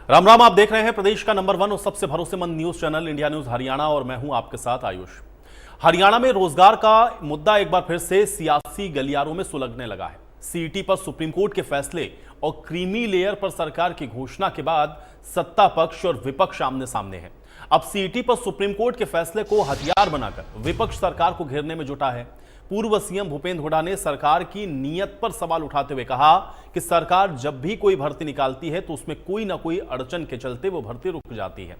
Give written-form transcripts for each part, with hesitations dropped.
राम राम। आप देख रहे हैं प्रदेश का नंबर 1 और सबसे भरोसेमंद news channel India news Haryana और मैं हूं आपके साथ आयुष। हरियाणा में रोजगार का मुद्दा एक बार फिर से सियासी गलियारों में सुलगने लगा है। सीईटी पर सुप्रीम कोर्ट के फैसले और क्रीमी लेयर पर सरकार की घोषणा के बाद सत्ता पक्ष और विपक्ष आमने सामने है। अब सीईटी पर सुप्रीम कोर्ट के फैसले को हथियार बनाकर विपक्ष सरकार को घेरने में जुटा है। पूर्व सीएम भूपेंद्र हुड्डा ने सरकार की नीयत पर सवाल उठाते हुए कहा कि सरकार जब भी कोई भर्ती निकालती है तो उसमें कोई ना कोई अड़चन के चलते वो भर्ती रुक जाती है।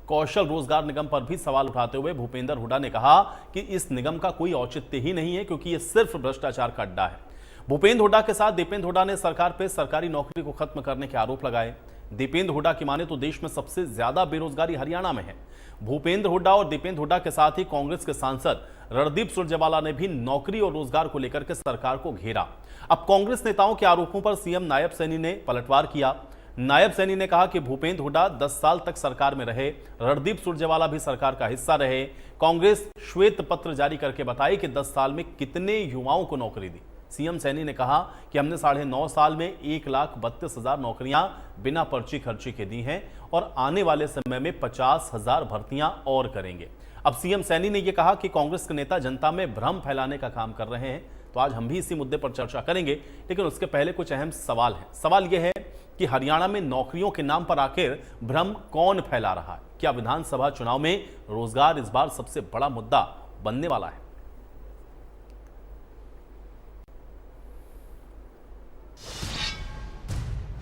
कौशल रोजगार निगम पर भी सवाल उठाते हुए भूपेंद्र हुड्डा ने कहा कि इस निगम का कोई औचित्य ही नहीं है क्योंकि यह सिर्फ भ्रष्टाचार का अड्डा है। भूपेंद्र हुड्डा के साथ दीपेंद्र हुड्डा ने सरकार पर सरकारी नौकरी को खत्म करने के आरोप लगाए। दीपेंद्र हुड्डा की माने तो देश में सबसे ज्यादा बेरोजगारी हरियाणा में है। भूपेंद्र हुड्डा और दीपेंद्र हुड्डा के साथ ही कांग्रेस के सांसद रणदीप सुरजेवाला ने भी नौकरी और रोजगार को लेकर के सरकार को घेरा। अब कांग्रेस नेताओं के आरोपों पर सीएम नायब सैनी ने पलटवार किया। नायब सैनी ने कहा कि भूपेंद्र हुड्डा 10 साल तक सरकार में रहे, रणदीप सुरजेवाला भी सरकार का हिस्सा रहे। कांग्रेस श्वेत पत्र जारी करके बताई कि 10 साल में कितने युवाओं को नौकरी दी। सीएम सैनी ने कहा कि हमने 9.5 साल में 1,32,000 नौकरियां बिना पर्ची खर्ची के दी हैं और आने वाले समय में 50,000 भर्तियां और करेंगे। अब सीएम सैनी ने यह कहा कि कांग्रेस के नेता जनता में भ्रम फैलाने का काम कर रहे हैं। तो आज हम भी इसी मुद्दे पर चर्चा करेंगे, लेकिन उसके पहले कुछ अहम सवाल हैं। सवाल यह है कि हरियाणा में नौकरियों के नाम पर आखिर भ्रम कौन फैला रहा है? क्या विधानसभा चुनाव में रोजगार इस बार सबसे बड़ा मुद्दा बनने वाला है?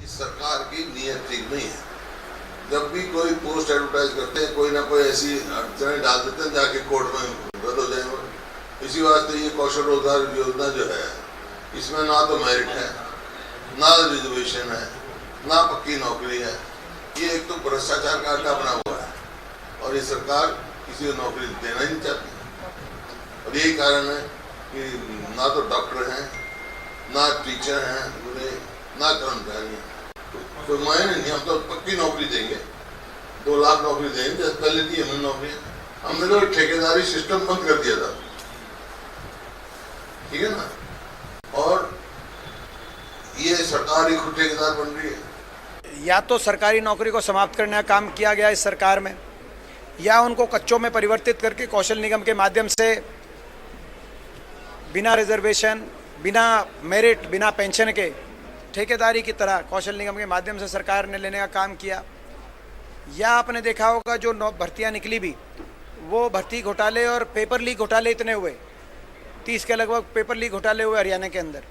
सरकार की नीयत ठीक नहीं है। जब भी कोई पोस्ट एडवर्टाइज करते हैं कोई ना कोई ऐसी अड़चनें डाल देते हैं जाके कोर्ट में रद्द हो जाएंगे। इसी वास्ते ये कौशल रोजगार योजना जो है इसमें ना तो मेरिट है, ना रिजर्वेशन है, ना पक्की नौकरी है। ये एक तो भ्रष्टाचार का अड्डा बना हुआ है और ये सरकार किसी को नौकरी देना ही नहीं चाहती। और यही कारण है कि ना तो डॉक्टर हैं, ना टीचर हैं, ना कर्मचारी हैं। तो मायने नहीं, हम तो पक्की नौकरी देंगे, 2 लाख नौकरी देंगे जैसे पहले दी हमने नौकरी। हमने तो ठेकेदारी सिस्टम बंद कर दिया था, ठीक है ना। और ये सरकार ही खुद ठेकेदार बन रही है। या तो सरकारी नौकरी को समाप्त करने का काम किया गया इस सरकार में, या उनको कच्चों में परिवर्तित करके कौशल निगम के माध्यम से बिना रिजर्वेशन, बिना मेरिट, बिना पेंशन के ठेकेदारी की तरह कौशल निगम के माध्यम से सरकार ने लेने का काम किया। या आपने देखा होगा जो भर्तियां निकली भी वो भर्ती घोटाले और पेपर लीक घोटाले इतने हुए, 30 के लगभग पेपर लीक घोटाले हुए हरियाणा के अंदर।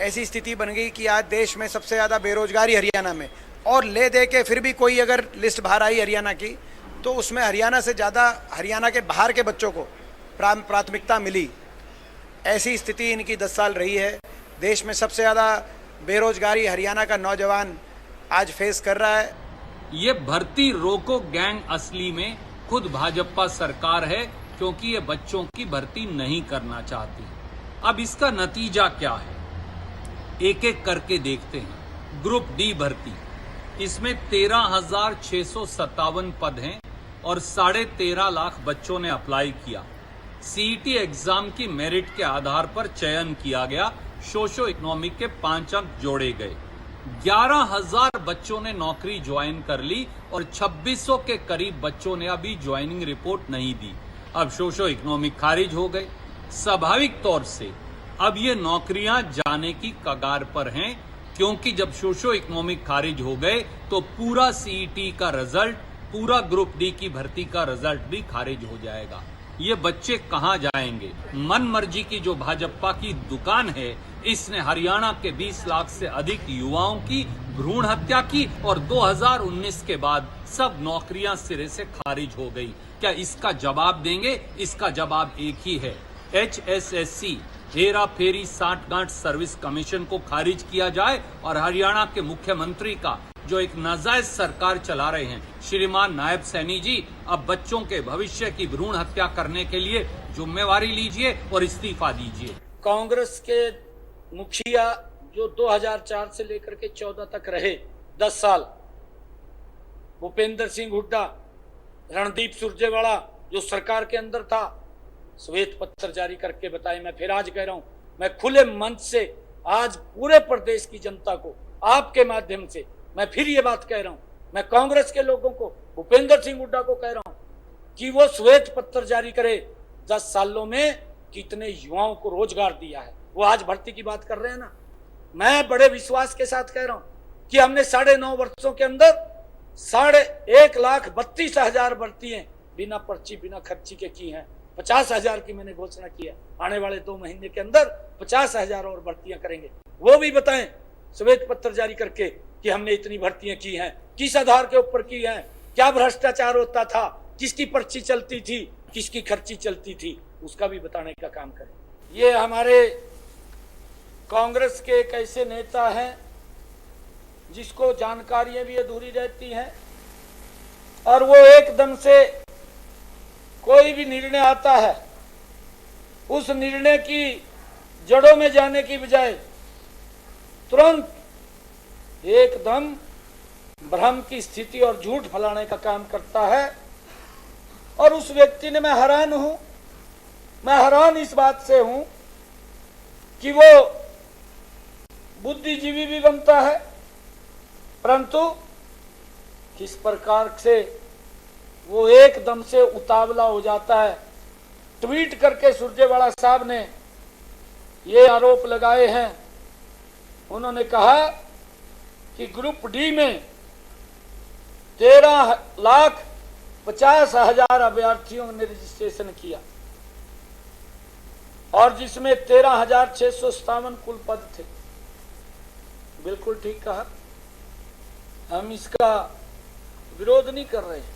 ऐसी स्थिति बन गई कि आज देश में सबसे ज़्यादा बेरोजगारी हरियाणा में, और ले दे के फिर भी कोई अगर लिस्ट बाहर आई हरियाणा की तो उसमें हरियाणा से ज़्यादा हरियाणा के बाहर के बच्चों को प्राथमिकता मिली। ऐसी स्थिति इनकी 10 साल रही है। देश में सबसे ज़्यादा बेरोजगारी हरियाणा का नौजवान आज फेस कर रहा है। ये भर्ती रोको गैंग असली में खुद भाजपा सरकार है, क्योंकि ये बच्चों की भर्ती नहीं करना चाहती। अब इसका नतीजा क्या है, एक एक करके देखते हैं। ग्रुप डी भर्ती, इसमें 13,657 पद हैं और 13.5 लाख बच्चों ने अप्लाई किया। सीईटी एग्जाम की मेरिट के आधार पर चयन किया गया, सोशो इकोनॉमिक के 5 अंक जोड़े गए। 11,000 बच्चों ने नौकरी ज्वाइन कर ली और 2600 के करीब बच्चों ने अभी ज्वाइनिंग रिपोर्ट नहीं दी। अब सोशो इकोनॉमिक खारिज हो गए। स्वाभाविक तौर से अब ये नौकरियां जाने की कगार पर हैं, क्योंकि जब सोशो इकोनॉमिक खारिज हो गए तो पूरा सीईटी का रिजल्ट, पूरा ग्रुप डी की भर्ती का रिजल्ट भी खारिज हो जाएगा। ये बच्चे कहां जाएंगे? मन मर्जी की जो भाजपा की दुकान है, इसने हरियाणा के 20 लाख से अधिक युवाओं की भ्रूण हत्या की और 2019 के बाद सब नौकरियां सिरे से खारिज हो गई। क्या इसका जवाब देंगे? इसका जवाब एक ही है, HSSC हेरा फेरी साठगांठ सर्विस कमीशन को खारिज किया जाए और हरियाणा के मुख्यमंत्री का जो एक नाजायज सरकार चला रहे हैं श्रीमान नायब सैनी जी, अब बच्चों के भविष्य की भ्रूण हत्या करने के लिए जिम्मेवारी लीजिए और इस्तीफा दीजिए। कांग्रेस के मुखिया जो 2004 से लेकर के 14 तक रहे, 10 साल, भूपेंद्र सिंह हुड्डा, रणदीप सुरजेवाला जो सरकार के अंदर था, श्वेत पत्र जारी करके बताए। मैं फिर आज कह रहा हूं, मैं खुले मंच से आज पूरे प्रदेश की जनता को आपके माध्यम से मैं फिर ये बात कह रहा हूं मैं कांग्रेस के लोगों को, भूपेंद्र सिंह हुड्डा को कह रहा हूं कि वो श्वेत पत्र जारी करे। 10 सालों में कितने युवाओं को रोजगार दिया है। वो आज भर्ती की बात कर रहे हैं ना, मैं बड़े विश्वास के साथ कह रहा हूं कि हमने 9.5 वर्षों के अंदर 1,32,000 भर्तियां बिना पर्ची बिना खर्ची के की हैं। 50,000 की मैंने घोषणा की है। आने वाले 2 महीने के अंदर 50,000 और भर्तियां करेंगे। वो भी बताएं श्वेत पत्र जारी करके कि हमने इतनी भर्तियां की हैं, किस आधार के ऊपर की हैं, क्या भ्रष्टाचार होता था, किसकी पर्ची चलती थी, किसकी खर्ची चलती थी, उसका भी बताने का काम करें। ये हमारे कांग्रेस के एक ऐसे नेता हैं जिसको जानकारियां भी अधूरी रहती हैं और वो एकदम से कोई भी निर्णय आता है उस निर्णय की जड़ों में जाने की बजाय तुरंत एकदम भ्रम की स्थिति और झूठ फैलाने का काम करता है। और उस व्यक्ति ने, मैं हैरान इस बात से हूं कि वो बुद्धिजीवी भी बनता है, परंतु किस प्रकार से वो एकदम से उतावला हो जाता है। ट्वीट करके सुरजेवाला साहब ने ये आरोप लगाए हैं। उन्होंने कहा कि ग्रुप डी में 13,50,000 अभ्यर्थियों ने रजिस्ट्रेशन किया और जिसमें 13,657 कुल पद थे। बिल्कुल ठीक कहा, हम इसका विरोध नहीं कर रहे हैं,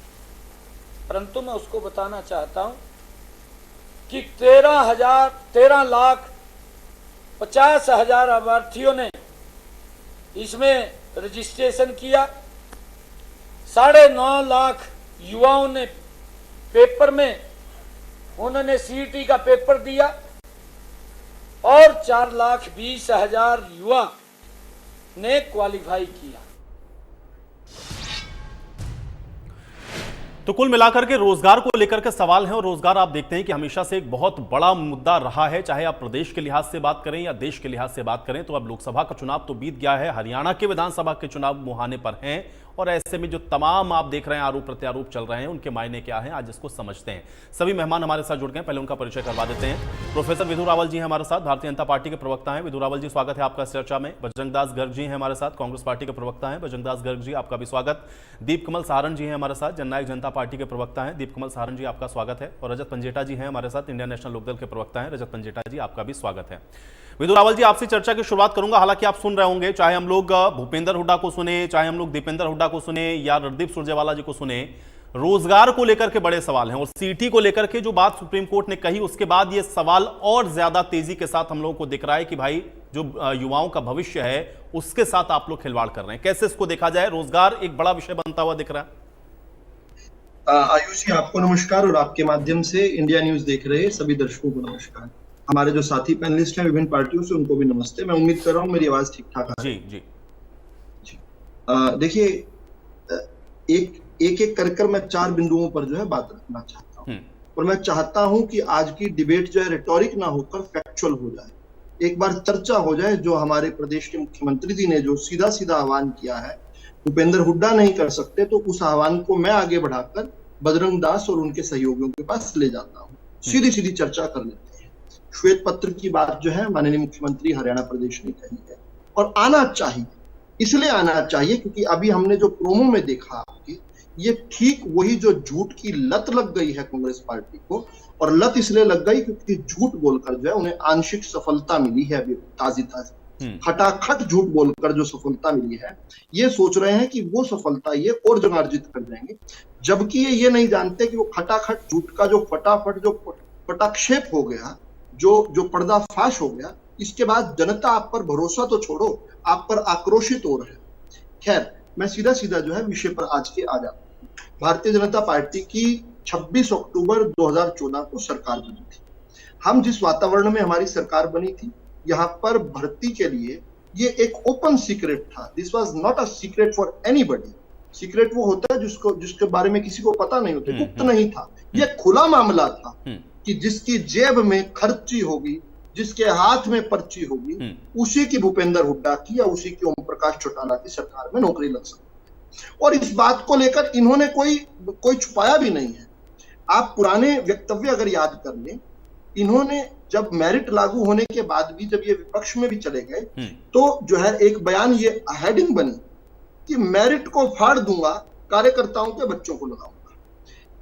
परंतु मैं उसको बताना चाहता हूं कि 13,50,000 अभ्यर्थियों ने इसमें रजिस्ट्रेशन किया। 9.5 लाख युवाओं ने पेपर में उन्होंने सीईटी का पेपर दिया और 4,20,000 युवा ने क्वालिफाई किया। तो कुल मिलाकर के रोजगार को लेकर के सवाल है और रोजगार आप देखते हैं कि हमेशा से एक बहुत बड़ा मुद्दा रहा है, चाहे आप प्रदेश के लिहाज से बात करें या देश के लिहाज से बात करें। तो अब लोकसभा का चुनाव तो बीत गया है, हरियाणा के विधानसभा के चुनाव मुहाने पर हैं और ऐसे में जो तमाम आप देख रहे हैं आरोप प्रत्यारोप चल रहे हैं उनके मायने क्या हैं, आज इसको समझते हैं। सभी मेहमान हमारे साथ जुड़ गए, पहले उनका परिचय करवा देते हैं। प्रोफेसर विधु रावल जी हैं हमारे साथ, भारतीय जनता पार्टी के प्रवक्ता हैं। विधु रावल जी, स्वागत है आपका इस चर्चा में। बजरंग दास गर्ग जी हैं हमारे साथ, कांग्रेस पार्टी के प्रवक्ता हैं। बजरंग दास गर्ग जी, आपका भी स्वागत। दीप कमल सहारण जी हैं हमारे साथ, जननायक जनता पार्टी के प्रवक्ता हैं। दीप कमल सहारण जी, आपका स्वागत है। और रजत पंजेटा जी हैं हमारे साथ, इंडियन नेशनल लोकदल के प्रवक्ता हैं। रजत पंजेटा जी, आपका भी स्वागत है। विधु रावल जी, आपसे चर्चा की शुरुआत करूंगा। हालांकि आप सुन रहे होंगे, चाहे हम लोग भूपेंद्र हुड्डा को सुने, चाहे हम लोग दीपेंद्र हुड्डा को सुने या रणदीप सुरजेवाला जी को सुने, रोजगार को लेकर के बड़े सवाल हैं। और सीटी को लेकर के जो बात सुप्रीम कोर्ट ने कही, उसके बाद ये सवाल और ज्यादा तेजी के साथ हम लोगों को दिख रहा है कि भाई जो युवाओं का भविष्य है उसके साथ आप लोग खिलवाड़ कर रहे हैं। कैसे इसको देखा जाए? रोजगार एक बड़ा विषय बनता हुआ दिख रहा है। आयुष जी, आपको नमस्कार और आपके माध्यम से इंडिया न्यूज देख रहे सभी दर्शकों को नमस्कार। हमारे जो साथी पैनलिस्ट हैं विभिन्न पार्टियों से, उनको भी नमस्ते। मैं उम्मीद कर रहा हूँ मेरी आवाज ठीक ठाक आ रही है। जी। देखिए, एक कर मैं 4 बिंदुओं पर जो है बात रखना चाहता हूँ और मैं चाहता हूं कि आज की डिबेट जो है रिटोरिक ना होकर फैक्चुअल हो जाए। एक बार चर्चा हो जाए। जो हमारे प्रदेश के मुख्यमंत्री जी ने जो सीधा सीधा आह्वान किया है, भूपेंद्र हुड्डा नहीं कर सकते, तो उस आह्वान को मैं आगे बढ़ाकर बजरंग दास और उनके सहयोगियों के पास ले जाता हूँ। सीधी सीधी चर्चा कर लेते हैं। श्वेत पत्र की बात जो है माननीय मुख्यमंत्री हरियाणा प्रदेश ने कही है और आना चाहिए। इसलिए आना चाहिए क्योंकि अभी हमने जो प्रोमो में देखा आपकी, ये ठीक वही जो झूठ की लत लग गई है कांग्रेस पार्टी को। और लत इसलिए लग गई क्योंकि झूठ बोलकर जो है उन्हें आंशिक सफलता मिली है। अभी ताजी खटाखट झूठ बोलकर जो सफलता मिली है, ये सोच रहे हैं कि वो सफलता ये और जनार्जित कर जाएंगे, जबकि ये नहीं जानते कि वो खटाखट झूठ का जो फटाफट जो पटाक्षेप हो गया, जो पर्दाफाश हो गया, इसके बाद जनता आप पर भरोसा तो छोड़ो, आप पर आक्रोशित हो रहे हैं। खैर, मैं सीधा सीधा जो है विषय पर आज के आ जाता हूँ। भारतीय जनता पार्टी की 26 अक्टूबर 2014 को सरकार बनी थी। हम जिस वातावरण में हमारी सरकार बनी थी, यहाँ पर भर्ती के लिए ये एक ओपन सीक्रेट था। This was not a secret for anybody. Secret वो होता है जिसके बारे में किसी को पता नहीं होता, गुप्त नहीं था। ये खुला मामला था कि जिसकी जेब में खर्ची होगी, जिसके हाथ में पर्ची होगी, उसी की भूपेंद्र हुड्डा की या उसी की ओम प्रकाश चौटाला की सरकार में नौकरी लग सकती है। और इस बात को लेकर इन्होंने कोई छुपाया भी नहीं है। आप पुराने वक्तव्य अगर याद कर लें, इन्होंने जब मेरिट लागू होने के बाद भी जब ये विपक्ष में भी चले गए तो जो है एक बयान, ये हेडिंग बनी कि मेरिट को फाड़ दूंगा, कार्यकर्ताओं के बच्चों को लगाऊंगा।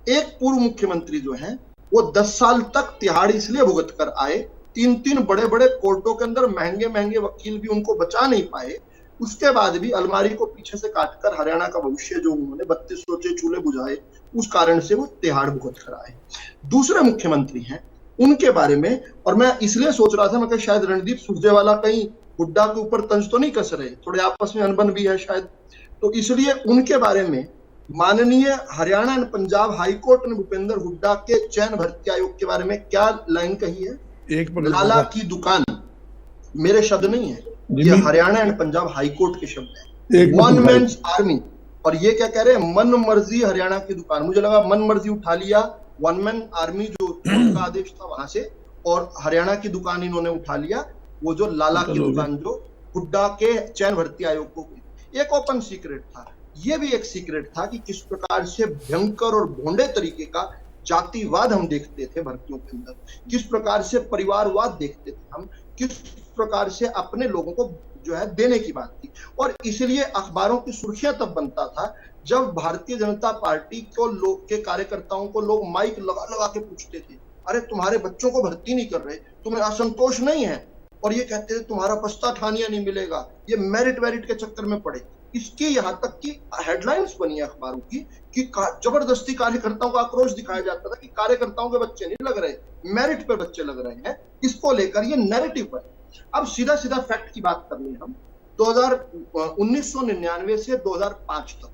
एक पूर्व मुख्यमंत्री जो है वो 10 साल तक तिहाड़ इसलिए भुगत कर आए, 3 बड़े बड़े कोर्टों के अंदर महंगे महंगे वकील भी उनको बचा नहीं पाए, उसके बाद भी अलमारी को पीछे से काटकर हरियाणा का भविष्य जो उन्होंने 32 सोचे चूल्हे बुझाए, उस कारण से वो तिहाड़ भुगत कर आए। दूसरे मुख्यमंत्री हैं, उनके बारे में, और मैं इसलिए सोच रहा था, मैं शायद रणदीप सुरजेवाला कहीं हुड्डा के ऊपर तंज तो नहीं कस रहे, थोड़े आपस में अनबन भी है शायद, तो इसलिए उनके बारे में माननीय हरियाणा एंड पंजाब हाईकोर्ट ने भूपेंद्र हुड्डा के चयन भर्ती आयोग के बारे में क्या लाइन कही है? लाला की दुकान, मेरे शब्द नहीं है, ये हरियाणा एंड पंजाब हाईकोर्ट के शब्द है। वन मैन आर्मी, और ये क्या कह रहे हैं? मन मर्जी हरियाणा की दुकान। मुझे लगा मन मर्जी उठा लिया, वन मैन आर्मी जो का आदेश था वहां से, और हरियाणा की दुकान इन्होंने उठा लिया, वो जो लाला की दुकान जो हुड्डा के चयन भर्ती आयोग को। एक ओपन सीक्रेट था, ये भी एक सीक्रेट था कि किस प्रकार से भयंकर और भोंडे तरीके का जातिवाद हम देखते थे भर्तियों के अंदर, किस प्रकार से परिवारवाद देखते थे हम, किस प्रकार से अपने लोगों को जो है देने की बात थी। और इसलिए अखबारों की सुर्खियां तब बनता था जब भारतीय जनता पार्टी को लोग के कार्यकर्ताओं को लोग माइक लगा लगा के पूछते थे, अरे तुम्हारे बच्चों को भर्ती नहीं कर रहे, तुम्हें असंतोष नहीं है, और ये कहते थे तुम्हारा पछता ठानिया नहीं मिलेगा, ये मेरिट वेरिट के चक्कर में पड़े। इसकी यहाँ तक की हेडलाइंस बनी है अखबारों की कि जबरदस्ती कार्यकर्ताओं का आक्रोश दिखाया जाता था कि कार्यकर्ताओं के बच्चे नहीं लग रहे, मेरिट पे बच्चे लग रहे हैं। इसको लेकर ये नैरेटिव बने। अब सीधा सीधा फैक्ट की बात कर लें हम, 1999 से 2005 तक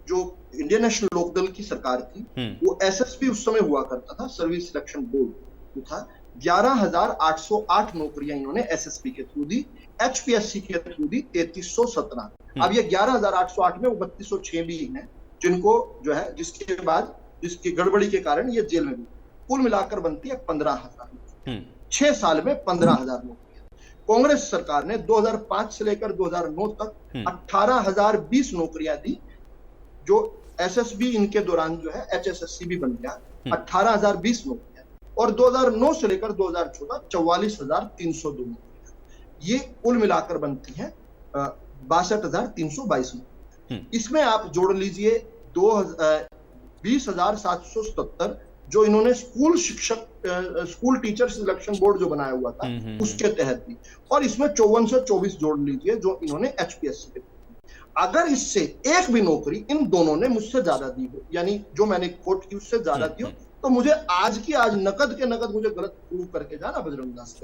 जो इंडियन नेशनल लोकदल की सरकार थी, वो एसएसपी उस समय हुआ करता था, सर्विस सिलेक्शन बोर्ड था। 11,808 नौकरियां इन्होंने एसएसपी के थ्रू दी, एचपीएससी के थ्रू दी 3317। अब ये 11,808 में वो 3206 भी हैं जिनको जो है, जिसके बाद जिसकी गड़बड़ी के कारण ये जेल में भी, कुल मिलाकर बनती है 15,000। 6 साल में 15,000 नौकरियां। कांग्रेस सरकार ने 2005 से लेकर 2009 तक 18,020 नौकरियां दी, जो एसएसबी इनके दौरान जो है एचएसएससी भी बन गया, 18,020 नौकरियां। और 2009 से लेकर 2014 44,302 नौकरियां। ये कुल मिलाकर बनती है 62,322 नौकरियां। इसमें आप जोड़ लीजिए 20,777 जो इन्होंने स्कूल टीचर सिलेक्शन बोर्ड जो बनाया हुआ था उसके तहत दी, और इसमें 5424 जोड़ लीजिए जो इन्होंने एचपीएससी पे। अगर इससे एक भी नौकरी इन दोनों ने मुझसे ज्यादा दी हो, यानी जो मैंने कोट की उससे ज्यादा दी हो, तो मुझे आज की आज नकद के नकद मुझे गलत प्रूव करके जाना बजरंग दास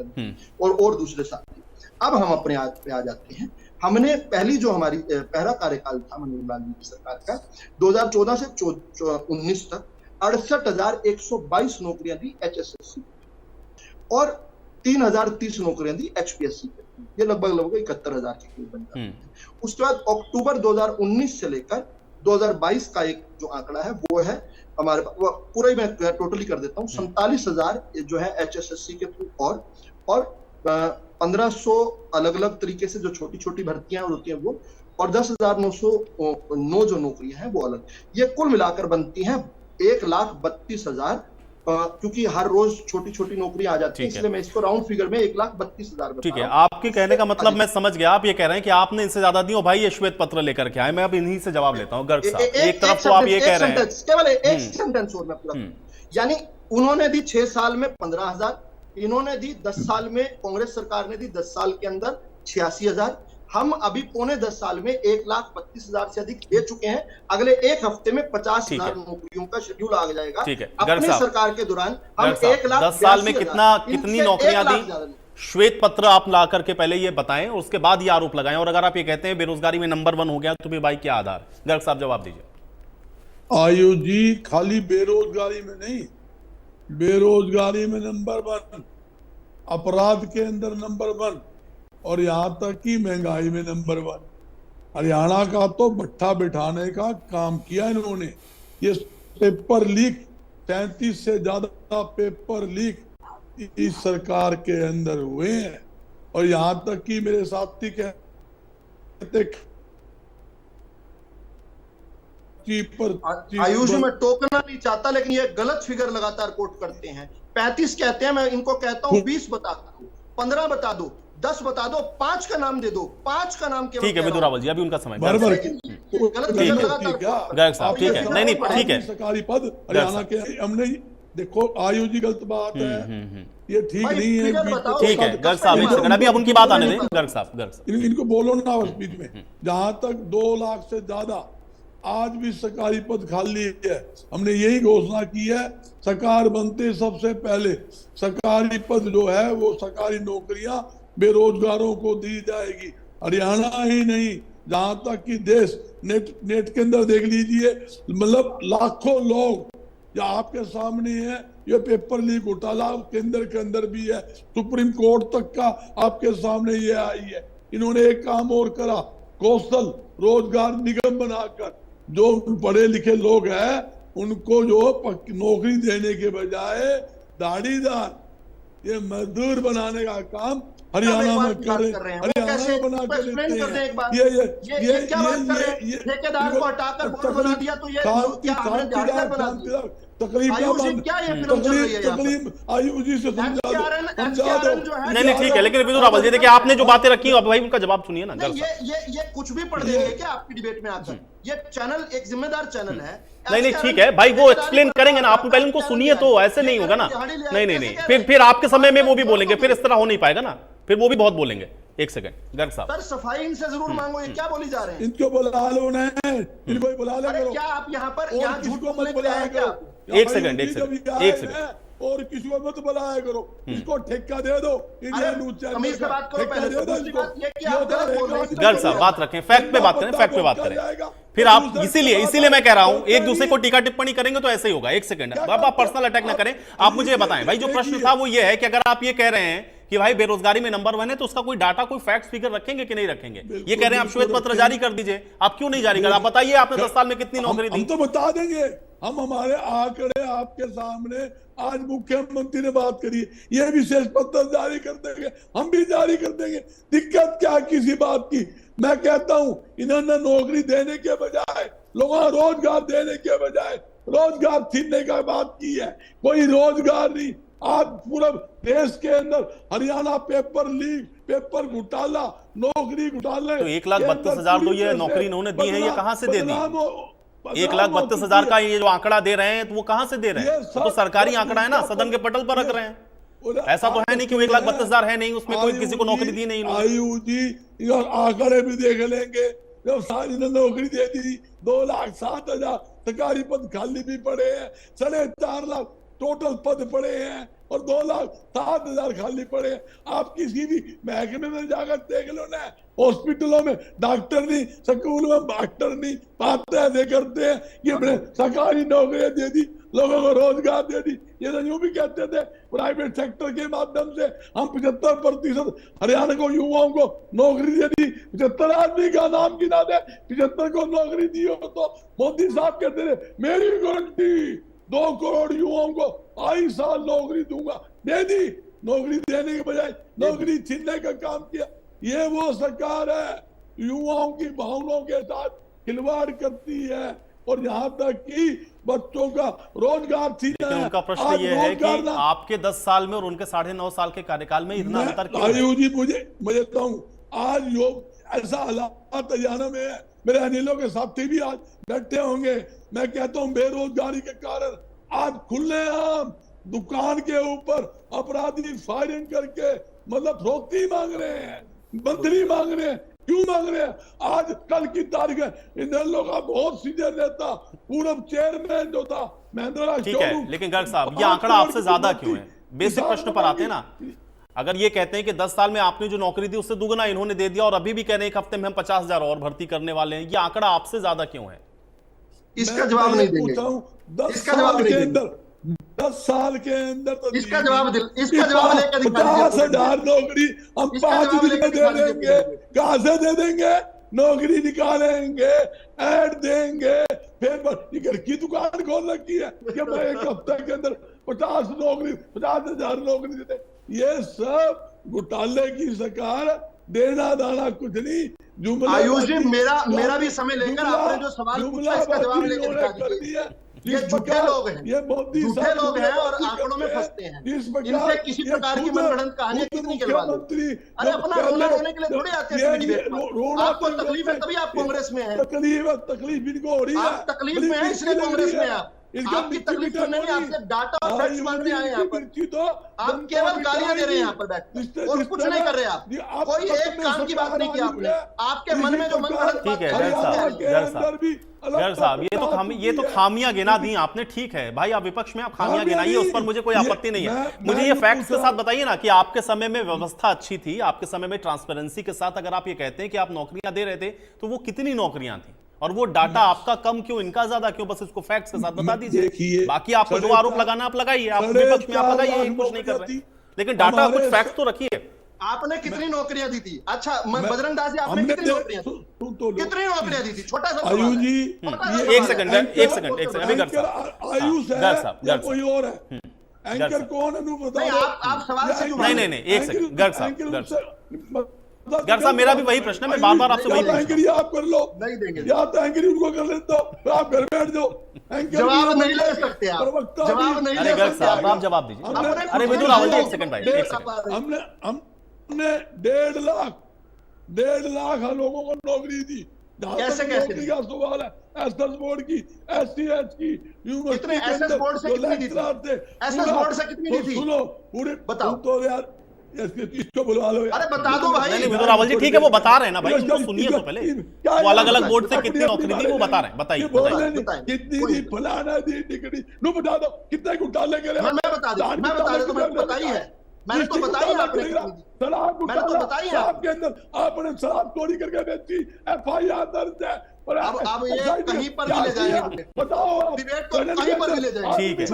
और दूसरे साथी। अब हम अपने आज पे आ जाते हैं। हमने पहली जो हमारी पहला कार्यकाल था मनोहर लाल जी की सरकार का, 2014 से 19 तक 68,122 नौकरियां दी एचएसएससी और 3,030 नौकरियां दी एचपीएससी पे। ये लगभग 71,000 के करीब बन जाते हैं। उसके बाद अक्टूबर 2019 से लेकर 2022 का एक जो आंकड़ा है वो है हमारे पूरा ही मैं टोटली कर देता हूँ, 47,000 जो है एचएसएससी के थ्रू और 1,500 अलग अलग तरीके से जो छोटी छोटी भर्तियां होती हैं वो, और 10,909 जो नौकरियां हैं वो अलग। ये कुल मिलाकर बनती हैं 1,32,000, क्योंकि हर रोज छोटी छोटी नौकरी आ जाती है, इसलिए मैं इसको राउंड फिगर में 1,32,000। ठीक है, आपके कहने का मतलब मैं समझ गया। आप ये कह रहे हैं कि आपने इनसे ज्यादा दी हो भाई, ये श्वेत पत्र लेकर के आए। मैं अब इन्हीं से जवाब लेता हूं। गर्ग साहब, एक तरफ तो आप ये कह रहे हैं, केवल एक सेंटेंस और मैं पूरा, यानी उन्होंने दी 6 साल में 15,000, इन्होंने दी 10 साल में, कांग्रेस सरकार ने दी 10 साल के अंदर 86,000। हम अभी पौने 10 साल में 1,32,000 से अधिक दे चुके हैं। अगले एक हफ्ते में 50,000 नौकरियों का शेड्यूल आ जाएगा। अपनी सरकार के दौरान हम 10 साल में कितनी नौकरियां दी, श्वेत पत्र आप ला करके पहले ये बताएं, उसके बाद ये आरोप लगाएं। और अगर आप ये कहते हैं बेरोजगारी में नंबर 1 हो गया तो भी भाई क्या आधार? गर्ग साहब जवाब दीजिए। आयु जी, खाली बेरोजगारी में नहीं, बेरोजगारी में नंबर 1, अपराध के अंदर नंबर 1, और यहां तक कि महंगाई में नंबर 1। हरियाणा का तो भट्ठा बिठाने का काम किया इन्होंने। ये पेपर लीक, 33 से ज्यादा पेपर लीक इस सरकार के अंदर हुए हैं। और यहां तक कि मेरे साथी कहते आयुष जी, मैं टोकना नहीं चाहता, लेकिन ये गलत फिगर लगातार कोट करते हैं। 35 कहते हैं, मैं इनको कहता हूं 20 बता दो, 15 बता दो, 10 बता दो, 5 का नाम दे दो, 5 का नाम केवल। ठीक है विदु रावल जी, अभी उनका समय गलत फिगर गर्ग साहब, ठीक है, नहीं ठीक है। सरकारी पद हरियाणा के हमने, देखो आयुष जी गलत बात है, ये ठीक नहीं है। ठीक है गर्ग साहब, एक सेकंड, अभी अब उनकी बात आने दें। गर्ग साहब इनको बोलो ना बीच में। जहां तक 2 लाख से ज्यादा आज भी सरकारी पद खाली है, हमने यही घोषणा की है, सरकार बनते सबसे पहले सरकारी पद जो है वो सरकारी नौकरियां बेरोजगारों को दी जाएगी। हरियाणा ही नहीं, जहां तक कि देश, नेट के अंदर देख लीजिए, मतलब लाखों लोग या आपके सामने है, ये पेपर लीक घोटाला केंद्र के अंदर भी है, सुप्रीम कोर्ट तक का आपके सामने ये आई है। इन्होंने एक काम और करा, कौशल रोजगार निगम बनाकर जो पढ़े लिखे लोग हैं उनको जो नौकरी देने के बजाय दाढ़ीदार ये मजदूर बनाने का काम हरियाणा में कर रहे हैं। हरियाणा बना के लेते हैं। ये क्या बात कर रहे हैं? ठेकेदार को हटाकर बोर्ड बना दिया तो ये क्या हमने दाढ़ीदार बना दिया? तकलीफ आयुष जी से समझा दो। नहीं ठीक है, लेकिन विदु रावल जी देखिए, आपने जो बातें रखी अब भाई उनका जवाब सुनिए ना। ये कुछ भी पढ़ देंगे क्या आपकी डिबेट में आकर? ये चैनल एक जिम्मेदार चैनल है। नहीं ठीक है भाई, वो एक्सप्लेन करेंगे ना, आप पहले उनको सुनिए, तो ऐसे नहीं होगा ना। नहीं फिर आपके समय में वो भी बोलेंगे, फिर इस तरह हो नहीं पाएगा ना, फिर वो भी बहुत बोलेंगे। एक सेकंड गर्ग साहब, सर सफाई इनसे जरूर मांगो, ये क्या बोली जा रहे हैं? इनको बुला लो ना, इनको बुला लो। क्या आप यहाँ पर झूठ को मत बुलाया क्या? एक सेकंड और किसी को मत बुलाया करो, इसको ठेका दे दो। गर्ग साहब बात रखें, फैक्ट पे बात करें, फैक्ट पे बात करें। फिर आप इसीलिए मैं कह रहा हूं, एक दूसरे को टीका टिप्पणी करेंगे तो ऐसे ही होगा। एक सेकंड, अब आप पर्सनल अटैक ना करें। आप मुझे बताएं भाई, जो प्रश्न था वो ये है कि अगर आप ये कह रहे हैं कि भाई बेरोजगारी में नंबर 1 है, तो उसका कोई डाटा, कोई फैक्ट फिगर रखेंगे कि नहीं रखेंगे? ये कह रहे हैं आप श्वेत पत्र जारी कर दीजिए, आप क्यों नहीं जारी कर? आप बताइए, आपने 10 साल में कितनी नौकरी दी? हम तो बता देंगे, हम हमारे आंकड़े आपके सामने, आज मुख्यमंत्री ने बात करी, ये विशेष पत्र जारी कर देंगे, हम भी जारी कर देंगे। दिक्कत क्या किसी बात की? मैं कहता हूं, इन्होंने नौकरी देने के बजाय, लोगों रोजगार देने के बजाय रोजगार छीनने का बात की है। कोई रोजगार नहीं। आज पूरा देश के अंदर हरियाणा पेपर लीक, पेपर घोटाला, नौकरी घोटाले। तो 1,32,000 तो ये नौकरी इन्होंने दी है, ये कहां से दे दी? 1,32,000 का ये जो आंकड़ा दे रहे हैं, तो वो कहां से दे रहे हैं? तो सरकारी आंकड़ा है ना, सदन के पटल पर रख रहे हैं। ऐसा तो है नहीं कि 1,32,000 है नहीं, उसमें कोई किसी को नौकरी दी नहीं। आयुष जी आंकड़े भी देख लेंगे, जब सारी ने नौकरी दे दी, 2,07,000 सरकारी पद खाली भी पड़े हैं, 4.5 लाख टोटल पद पड़े हैं और 2,07,000 खाली पड़े हैं। आप किसी भी महकमे में जाकर देख लो ना, हॉस्पिटलों में डॉक्टर नहीं, स्कूल में डॉक्टर नहीं, बातें करते हैं ये सरकारी नौकरियां दे दी, लोगों को रोजगार दे दी। ये तो यूं भी कहते थे प्राइवेट सेक्टर के माध्यम से हम 75% हरियाणा को युवाओं को नौकरी दे दी। 75 आदमी का नाम गिना दे, 75 को नौकरी दी हो तो मोदी साहब कहते थे मेरी गारंटी 2 करोड़ युवाओं को आई साल नौकरी दूंगा, दे दी। नौकरी देने के बजाय नौकरी छीनने का काम किया। ये वो सरकार है, युवाओं की भावनाओं के साथ खिलवाड़ करती है और यहाँ तक कि बच्चों का रोजगार छीना है। उनका प्रश्न ये है कि आपके 10 साल में और उनके 9.5 साल के कार्यकाल में इतना अंतर क्यों है? आयुष जी मुझे बताऊं, आज ऐसा हालात हरियाणा में है, मेरे अनिलों के साथी भी आज बैठे होंगे। मैं कहता हूं बेरोजगारी के कारण आज खुलेआम दुकान के ऊपर अपराधी फायरिंग करके मतलब फरोख्ती मांग रहे हैं, बदली मांग रहे हैं। क्यों मांग रहे हैं? आज कल की तारीख है, इन लोगों का बहुत सीनियर नेता, पूर्व चेयरमैन जो था महेंद्र, ठीक है, लेकिन गर्ग साहब ये आंकड़ा आपसे ज्यादा क्यों है? बेसिक प्रश्न पर आते हैं ना। अगर ये कहते हैं कि 10 साल में आपने जो नौकरी दी उससे दुगना इन्होंने दे दिया और अभी भी कह रहे हैं 1 हफ्ते में हम 50,000 और भर्ती करने वाले हैं, ये आंकड़ा आपसे ज्यादा क्यों है? इसका जवाब नहीं देंगे। इसका जवाब नहीं देंगे। 10 साल के अंदर तो इसका जवाब लेकर 50,000 नौकरी हम 5 दिन में दे देंगे। कहां से दे देंगे? नौकरी निकालेंगे, ऐड देंगे, फिर घर की दुकान खोल रखी है कि मैं 1 हफ्ते के अंदर 50,000 नौकरी दे दे। ये सब घोटाले की सरकार देना दाना कुछ नहीं। जुमला आयुष जी, मेरा भी समय लेकर आपने जो सवाल पूछा इसका जवाब लेकर दिखा दीजिए। ये झूठे लोग हैं, झूठे लोग हैं और आंकड़ों में फंसते हैं। इनसे किसी प्रकार की मनगढ़ंत कहानियां कितनी गिलवा दो। अरे अपना रोना रोने के लिए थोड़ी आते हैं डिबेट में। आपको तकलीफ है तभी आप कांग्रेस में हैं। तकलीफ इनको हो रही है, आप तकलीफ में हैं इसलिए कांग्रेस में आप। आपकी तकलीफ सुनने नहीं, आपसे डाटा और फैक्ट्स मांगने आए यहाँ पर। आप केवल गालियां दे रहे हैं यहाँ पर बैठ और कुछ नहीं कर रहे आप। कोई एक काम की बात नहीं की आपने। आपके मन में जो मनगढ़ंत ठीक है गैर साहब, ये तो खामियां गिना दी आपने। ठीक है भाई, आप विपक्ष में आप खामियां गिनाइए, उस पर मुझे कोई आपत्ति नहीं है। मुझे ये फैक्ट्स के साथ बताइए ना कि आपके समय में व्यवस्था अच्छी थी, आपके समय में ट्रांसपेरेंसी के साथ अगर आप ये कहते हैं कि आप नौकरियां दे रहे थे, तो वो कितनी नौकरियां थी और वो डाटा आपका कम क्यों, इनका ज्यादा क्यों? बस इसको फैक्ट्स के साथ बता दीजिए। बाकी आपको जो आरोप लगाना आप लगाइए, आप विपक्ष में आप लगाइए, कुछ नहीं कर रहे, लेकिन डाटा कुछ फैक्ट्स तो रखिए। आपने कितनी नौकरियां दी थी? अच्छा बजरंग दास जी, आपने कितनी नौकरियां दी? कितनी नौकरियां दी थी? छोटा सा आयुष जी, एक सेकंड अभी कर आयुष है कोई और है? एंकर कौन है? आप सवाल से नहीं एक सेकंड गर्ग साहब, मेरा भी वही प्रश्न है, मैं बार-बार आपसे वही एंकरी आप कर लो, नहीं देंगे या तो एंकरी उनको कर लेते हो, आप घर बैठ जाओ। जवाब नहीं ले सकते आप, जवाब नहीं ले सकते आप जवाब दीजिए। अरे विदुर रावल जी, एक सेकंड भाई, एक सेकंड। हमने 1.5 लाख लोगों को नौकरी दी। कैसे नौकरी का सवाल है, एसएस बोर्ड की, एससीएच की, कितने एसएस बोर्ड से कितनी दी थी? एसएस बोर्ड से कितनी दी थी? सुनो पूरे बताओ तो यार, इसको बुलवा लो। अरे बता दो भाई। नहीं विदुर रावल जी, ठीक है वो बता रहे हैं ना भाई, उनको सुनिए तो पहले। वो अलग अलग बोर्ड से कितनी नौकरी दी वो बता रहे हैं, बताइए। कितनी दी, फलाना दी, टिकड़ी नो बता दो, कितने को डालेंगे? मैं बता दूं, मैंने तो बताई है, मैंने तो बताई आपने। मैंने तो बताई है आपके अंदर आपने शराब चोरी करके बेची, एफआईआर दर्ज है। अब ये कहीं पर भी ले जाएंगे, बताओ डिबेट को कहीं पर भी ले जाएंगे। ठीक है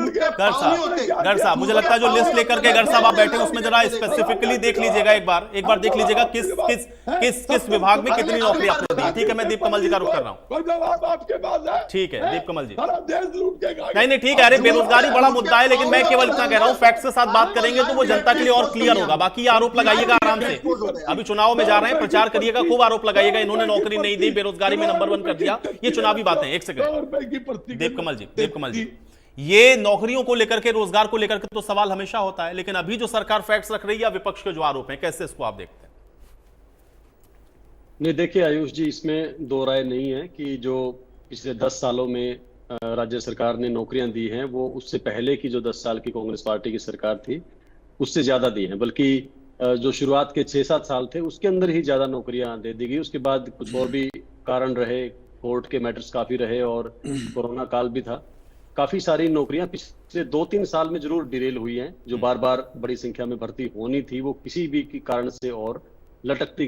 गर्ग साहब, मुझे लगता है जो लिस्ट लेकर के गर्ग साहब आप बैठे उसमें जरा स्पेसिफिकली देख लीजिएगा, एक बार देख लीजिएगा किस विभाग में कितनी नौकरी आपने दी। ठीक है, मैं दीप कमल जी का रुख कर रहा हूँ। ठीक है दीप कमल जी, नहीं ठीक है। अरे बेरोजगारी बड़ा मुद्दा है, लेकिन मैं केवल इतना कह रहा हूँ, फैक्ट्स के साथ बात करेंगे तो वो जनता के लिए और क्लियर होगा। बाकी आरोप लगाइएगा आराम से, अभी चुनाव में जा रहे हैं, प्रचार करिएगा, खूब आरोप लगाइएगा इन्होंने नौकरी नहीं दी, बेरोजगारी में नंबर 1 कर दिया, ये चुनावी बातें। एक सेकंड दीप कमल जी, ये नौकरियों को लेकर के, रोजगार को लेकर के तो सवाल हमेशा होता है, लेकिन अभी जो सरकार फैक्ट्स रख रही है, विपक्ष के जो आरोप हैं, कैसे इसको आप देखते हैं? नहीं देखिए आयुष जी, इसमें दो राय नहीं है कि जो पिछले 10 सालों में राज्य सरकार ने नौकरियां दी हैं, वो उससे पहले की जो 10 साल की कांग्रेस पार्टी की सरकार थी उससे ज्यादा दी हैं। बल्कि जो शुरुआत के 6-7 साल थे उसके अंदर ही ज्यादा नौकरियां दे दी गई। उसके बाद कुछ और भी कारण रहे, कोर्ट के मैटर्स काफी रहे और कोरोना काल भी था। काफी सारी नौकरियां पिछले 2-3 साल में जरूर डिरेल हुई हैं, जो बार बार बड़ी संख्या में भर्ती होनी थी, वो किसी भी कारण से और लटकती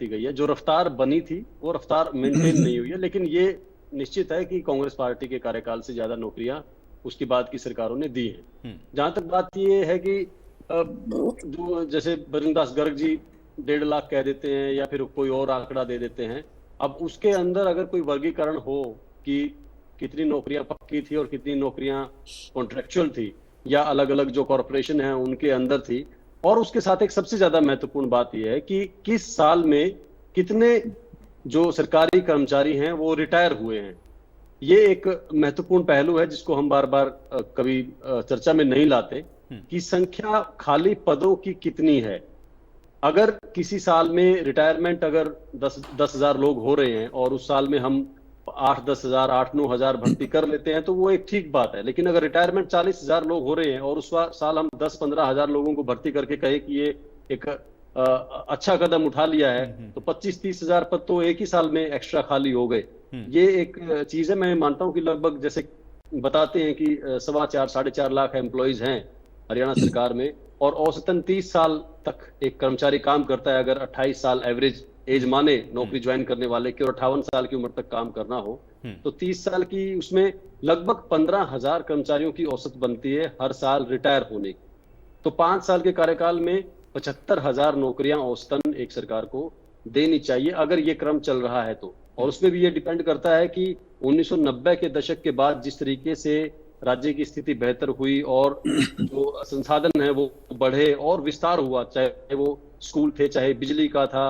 गई है। जो रफ्तार बनी थी वो रफ्तार मेंटेन नहीं हुई है, लेकिन ये निश्चित है कि कांग्रेस पार्टी के कार्यकाल से ज्यादा नौकरियां उसके बाद की सरकारों ने दी हैं। जहां तक बात ये है कि जो जैसे बजरंग दास गर्ग जी 1.5 लाख कह देते हैं या फिर कोई और आंकड़ा दे देते हैं, अब उसके अंदर अगर कोई वर्गीकरण हो कि कितनी नौकरियां पक्की थी और कितनी नौकरियां कॉन्ट्रेक्चुअल थी या अलग अलग जो कॉर्पोरेशन है उनके अंदर थी, और उसके साथ एक सबसे ज्यादा महत्वपूर्ण बात यह है कि किस साल में कितने जो सरकारी कर्मचारी हैं वो रिटायर हुए हैं। ये एक महत्वपूर्ण पहलू है जिसको हम बार बार कभी चर्चा में नहीं लाते कि संख्या खाली पदों की कितनी है। अगर किसी साल में रिटायरमेंट अगर 10,000 लोग हो रहे हैं और उस साल में हम 8-10 हजार 8-9 हजार भर्ती कर लेते हैं तो वो एक ठीक बात है, लेकिन अगर रिटायरमेंट 40,000 लोग हो रहे हैं और उस साल हम 10-15 हजार लोगों को भर्ती करके कहे कि ये एक अच्छा कदम उठा लिया है, तो 25-30 हजार पद तो एक ही साल में एक्स्ट्रा खाली हो गए। ये एक चीज है। मैं मानता हूं कि लगभग जैसे बताते हैं कि 4.25-4.5 लाख एम्प्लॉइज हैं हरियाणा सरकार में, और औसतन 30 साल तक एक कर्मचारी काम करता है। अगर 28 साल एवरेज एज माने नौकरी ज्वाइन करने वाले की और 58 साल की उम्र तक काम करना हो, तो 30 साल की उसमें लगभग 15,000 कर्मचारियों की औसत बनती है हर साल रिटायर होने की। तो 5 साल के कार्यकाल में 75,000 नौकरियां औसतन एक सरकार को देनी चाहिए अगर ये क्रम चल रहा है तो। और उसमें भी ये डिपेंड करता है कि 1990 के दशक के बाद जिस तरीके से राज्य की स्थिति बेहतर हुई और जो संसाधन है वो बढ़े और विस्तार हुआ, चाहे वो स्कूल थे, चाहे बिजली का था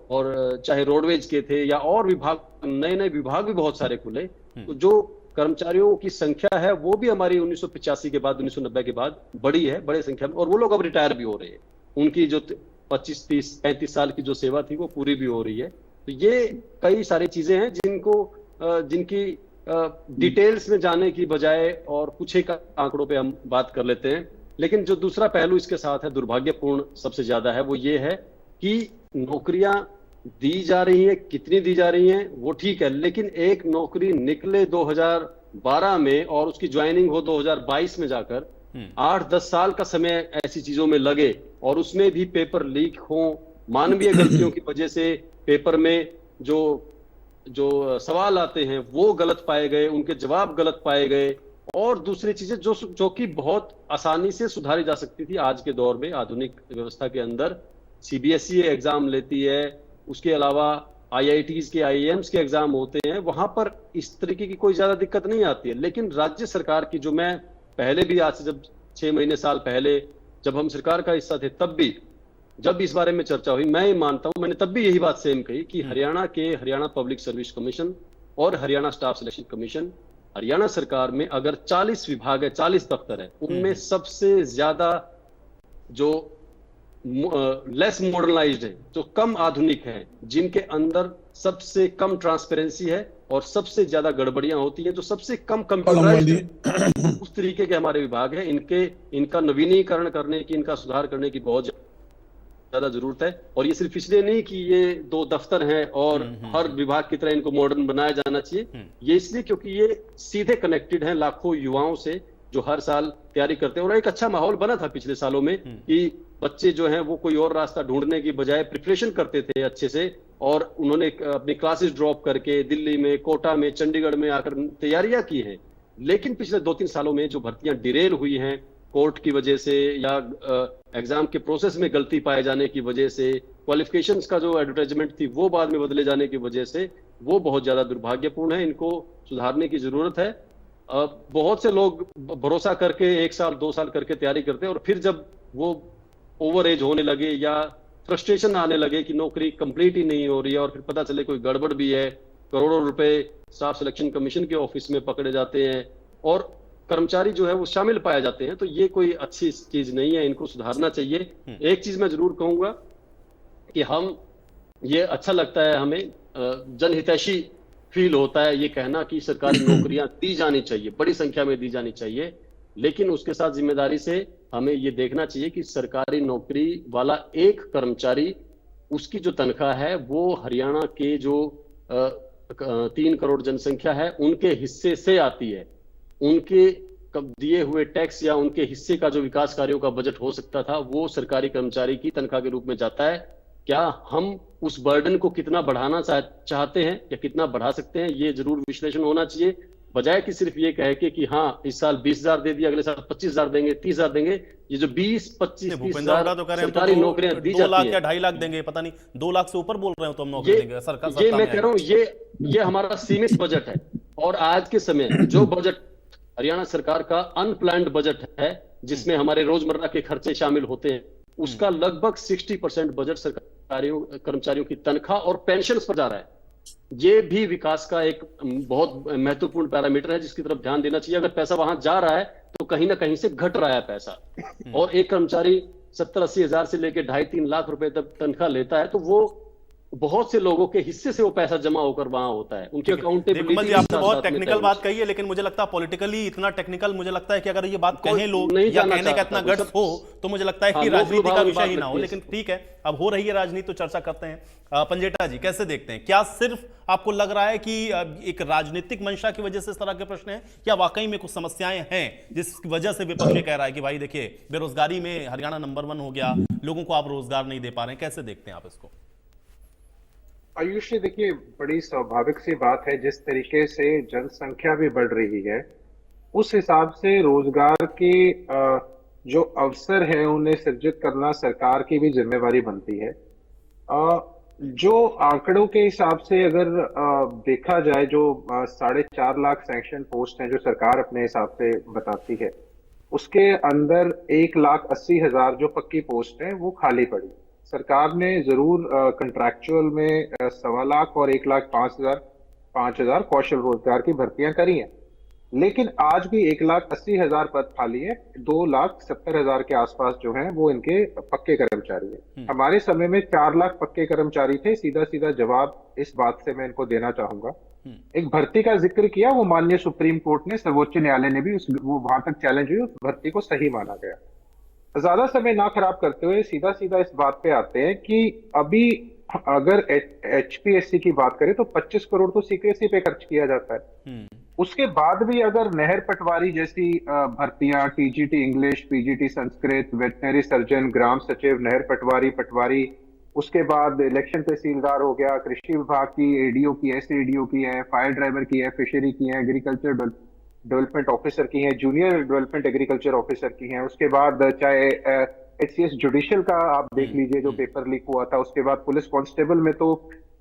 और चाहे रोडवेज के थे या और विभाग, नए नए विभाग भी बहुत सारे खुले। तो जो कर्मचारियों की संख्या है वो भी हमारी 1985 के बाद 1990 के बाद बढ़ी है बड़े संख्या में, और वो लोग अब रिटायर भी हो रहे हैं। उनकी जो 25, 30, 35 साल की जो सेवा थी वो पूरी भी हो रही है। तो ये कई सारी चीजें हैं जिनकी डिटेल्स में जाने की बजाय और कुछ एक आंकड़ों पे हम बात कर लेते हैं। लेकिन जो दूसरा पहलू इसके साथ है, दुर्भाग्यपूर्ण सबसे ज्यादा है, वो ये है कि नौकरियां दी जा रही हैं, कितनी दी जा रही हैं वो ठीक है, लेकिन एक नौकरी निकले 2012 में और उसकी ज्वाइनिंग हो 2022 में जाकर 8-10 साल का समय ऐसी चीजों में लगे और उसमें भी पेपर लीक हो, मानवीय गलतियों की वजह से पेपर में जो सवाल आते हैं वो गलत पाए गए, उनके जवाब गलत पाए गए, और दूसरी चीजें जो कि बहुत आसानी से सुधारी जा सकती थी आज के दौर में आधुनिक व्यवस्था के अंदर। सीबीएसई एग्जाम लेती है, उसके अलावा आईआईटीज के, आईआईएम्स के एग्जाम होते हैं, वहां पर इस तरीके की कोई ज्यादा दिक्कत नहीं आती है। लेकिन राज्य सरकार की, जो मैं पहले भी आज से जब 6 महीने साल पहले जब हम सरकार का हिस्सा थे तब भी जब इस बारे में चर्चा हुई, मैं मानता हूं मैंने तब भी यही बात सेम कही कि हरियाणा पब्लिक सर्विस कमीशन और Haryana staff selection commission, Haryana सरकार में अगर 40 विभाग है, 40 दफ्तर है, उनमें सबसे ज्यादा जो लेस मॉडर्नाइज्ड है, जो कम आधुनिक है, जिनके अंदर सबसे कम ट्रांसपेरेंसी है और सबसे ज्यादा गड़बड़ियां होती हैं, जो सबसे कम कंप्यूटराइज्ड उस तरीके के हमारे विभाग हैं। इनका नवीनीकरण करने की, इनका सुधार करने की बहुत ज्यादा जरूरत है। और ये सिर्फ इसलिए नहीं कि ये 2 दफ्तर हैं और हर विभाग की तरह इनको मॉडर्न बनाया जाना चाहिए, ये इसलिए क्योंकि ये सीधे कनेक्टेड हैं लाखों युवाओं से जो हर साल तैयारी करते हैं। और एक अच्छा माहौल बना था पिछले सालों में कि बच्चे जो हैं वो कोई और रास्ता ढूंढने की बजाय प्रिपरेशन करते थे अच्छे से, और उन्होंने अपनी क्लासेस ड्रॉप करके दिल्ली में, कोटा में, चंडीगढ़ में आकर तैयारियां की हैं। लेकिन पिछले 2-3 सालों में जो भर्तियां डिरेल हुई हैं कोर्ट की वजह से या एग्जाम के प्रोसेस में गलती पाए जाने की वजह से, क्वालिफिकेशंस का जो एडवर्टाइजमेंट थी वो बाद में बदले जाने की वजह से, वो बहुत ज्यादा दुर्भाग्यपूर्ण है। इनको सुधारने की जरूरत है। बहुत से लोग भरोसा करके 1 साल 2 साल करके तैयारी करते हैं और फिर जब वो ओवर एज होने लगे या फ्रस्ट्रेशन आने लगे कि नौकरी कंप्लीट ही नहीं हो रही है और फिर पता चले कोई गड़बड़ भी है, करोड़ों रुपए स्टाफ सिलेक्शन कमीशन के ऑफिस में पकड़े जाते हैं और कर्मचारी जो है वो शामिल पाए जाते हैं, तो ये कोई अच्छी चीज नहीं है, इनको सुधारना चाहिए। एक चीज मैं जरूर कहूंगा कि हम, ये अच्छा लगता है हमें, जनहितैषी फील होता है ये कहना कि सरकारी नौकरियां दी जानी चाहिए, बड़ी संख्या में दी जानी चाहिए, लेकिन उसके साथ जिम्मेदारी से हमें ये देखना चाहिए कि सरकारी नौकरी वाला एक कर्मचारी, उसकी जो तनख्वाह है वो हरियाणा के जो 3 करोड़ जनसंख्या है उनके हिस्से से आती है। उनके दिए हुए टैक्स या उनके हिस्से का जो विकास कार्यों का बजट हो सकता था वो सरकारी कर्मचारी की तनख्वाह के रूप में जाता है। क्या हम उस बर्डन को कितना बढ़ाना चाहते हैं या कितना बढ़ा सकते हैं, ये जरूर विश्लेषण होना चाहिए, बजाय कि सिर्फ ये कहे कि हाँ इस साल 20,000 दे दिया, अगले साल 25,000 देंगे, 30,000 देंगे। ये जो 20-25,000 तो सरकारी नौकरियां दी जाती 2 लाख या 2.5 लाख देंगे, पता नहीं 2 लाख से ऊपर बोल रहे हो तो हम नौकरी देंगे सरकार। ये मैं कह रहा हूँ ये हमारा सीमित बजट है और आज के समय जो बजट हरियाणा सरकार का अनप्लान्ड बजट है जिसमें हमारे रोजमर्रा के खर्चे शामिल होते हैं, उसका लगभग 60% बजट सरकारी कर्मचारियों की तनख्वाह और पेंशन पर जा रहा है। ये भी विकास का एक बहुत महत्वपूर्ण पैरामीटर है जिसकी तरफ ध्यान देना चाहिए। अगर पैसा वहां जा रहा है तो कहीं ना कहीं से घट रहा है पैसा, और एक कर्मचारी 70-80 हजार से लेकर 2.5-3 लाख रुपए तक तनख्वाह लेता है तो वो बहुत से लोगों के हिस्से से वो पैसा जमा होकर वहां होता है, उनके अकाउंटेबिलिटी। आपने बहुत टेक्निकल बात कही है, लेकिन मुझे लगता है पॉलिटिकली इतना टेक्निकल, मुझे लगता है कि अगर ये बात कहें लोग या कहने का इतना गट्स हो तो मुझे लगता है कि राजनीति का विषय ही ना हो। लेकिन ठीक है, अब हो रही है राजनीति तो चर्चा करते हैं। पंजेटा जी कैसे देखते हैं, क्या सिर्फ आपको लग रहा है कि एक राजनीतिक मंशा की वजह से इस तरह के प्रश्न हैं, या वाकई में कुछ समस्याएं हैं जिस वजह से विपक्ष कह रहा है कि भाई देखिए बेरोजगारी में हरियाणा नंबर 1 हो गया, लोगों को आप रोजगार नहीं दे पा रहे हैं? कैसे देखते हैं आप इसको? आयुष जी, देखिए बड़ी स्वाभाविक सी बात है, जिस तरीके से जनसंख्या भी बढ़ रही है उस हिसाब से रोजगार के जो अवसर हैं उन्हें सृजित करना सरकार की भी जिम्मेवारी बनती है। जो आंकड़ों के हिसाब से अगर देखा जाए, जो 4.5 लाख सैंक्शन पोस्ट हैं जो सरकार अपने हिसाब से बताती है, उसके अंदर 1,80,000 जो पक्की पोस्ट हैं वो खाली पड़ी। सरकार ने जरूर कंट्रैक्चुअल में 1.25 लाख और 1,05,000 कौशल रोजगार की भर्तियां करी हैं, लेकिन आज भी 1,80,000 पद खाली है। 2,70,000 के आसपास जो हैं वो इनके पक्के कर्मचारी हैं। हमारे समय में 4 लाख पक्के कर्मचारी थे। सीधा सीधा जवाब इस बात से मैं इनको देना चाहूंगा। एक भर्ती का जिक्र किया, वो माननीय सुप्रीम कोर्ट ने, सर्वोच्च न्यायालय ने भी वो वहां तक चैलेंज हुई, उस भर्ती को सही माना गया। ज्यादा समय ना खराब करते हुए सीधा सीधा इस बात पे आते हैं कि अभी अगर HPSC की बात करें तो 25 करोड़ तो सीक्रेसी पे खर्च किया जाता है। उसके बाद भी अगर नहर पटवारी जैसी भर्तियां, TGT English, PGT Sanskrit, veterinary surgeon, ग्राम सचिव, नहर पटवारी, उसके बाद इलेक्शन तहसीलदार हो गया, कृषि विभाग की ADO की है, SADO की है, फायर ड्राइवर की है, फिशरी की है, एग्रीकल्चर डेवलपमेंट ऑफिसर की है, जूनियर डेवलपमेंट एग्रीकल्चर ऑफिसर की है। उसके बाद चाहे HCS जुडिशियल का आप देख लीजिए जो पेपर लीक हुआ था। उसके बाद पुलिस कांस्टेबल में तो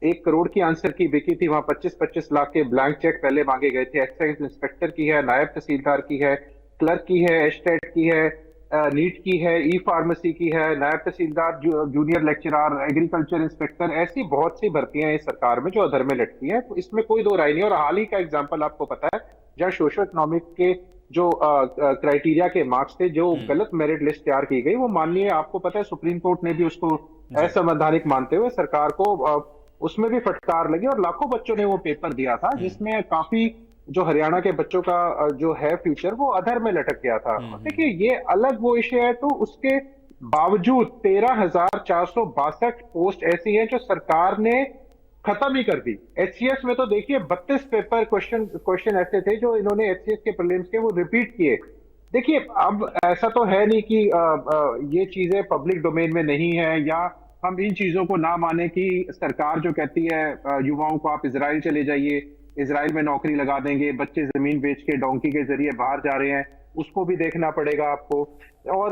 1 करोड़ की आंसर की बिकी थी, वहां 25-25 लाख के ब्लैंक चेक पहले मांगे गए थे। एक्साइज इंस्पेक्टर की है, नायब तहसीलदार की है, क्लर्क की है, एस्टेट की है, नीट की है, फार्मेसी की है, नायब तहसीलदार, जूनियर लेक्चरर, एग्रीकल्चर इंस्पेक्टर, ऐसी बहुत सी भर्तियां इस सरकार में जो अधर में लटकी हैं। तो इसमें कोई दो राय नहीं। और हाल ही का एग्जाम्पल आपको पता है, जहां सोशो इकोनॉमिक के जो क्राइटेरिया के मार्क्स थे, जो गलत मेरिट लिस्ट तैयार की गई, वो माननीय, आपको पता है सुप्रीम कोर्ट ने भी उसको असंवैधानिक मानते हुए सरकार को उसमें भी फटकार लगी और लाखों बच्चों ने वो पेपर दिया था, जिसमें काफी जो हरियाणा के बच्चों का जो है फ्यूचर वो अधर में लटक गया था। देखिए ये अलग वो विषय है। तो उसके बावजूद 13,462 पोस्ट ऐसी हैं जो सरकार ने खत्म ही कर दी। HCS में तो देखिए 32 पेपर क्वेश्चन ऐसे थे जो इन्होंने HCS के प्रीलिम्स के वो रिपीट किए। देखिए अब ऐसा तो है नहीं कि ये चीजें पब्लिक डोमेन में नहीं है, या हम इन चीजों को ना माने कि सरकार जो कहती है युवाओं को आप इजराइल चले जाइए, इजराइल में नौकरी लगा देंगे, बच्चे जमीन बेच के डोंकी के जरिए बाहर जा रहे हैं, उसको भी देखना पड़ेगा आपको। और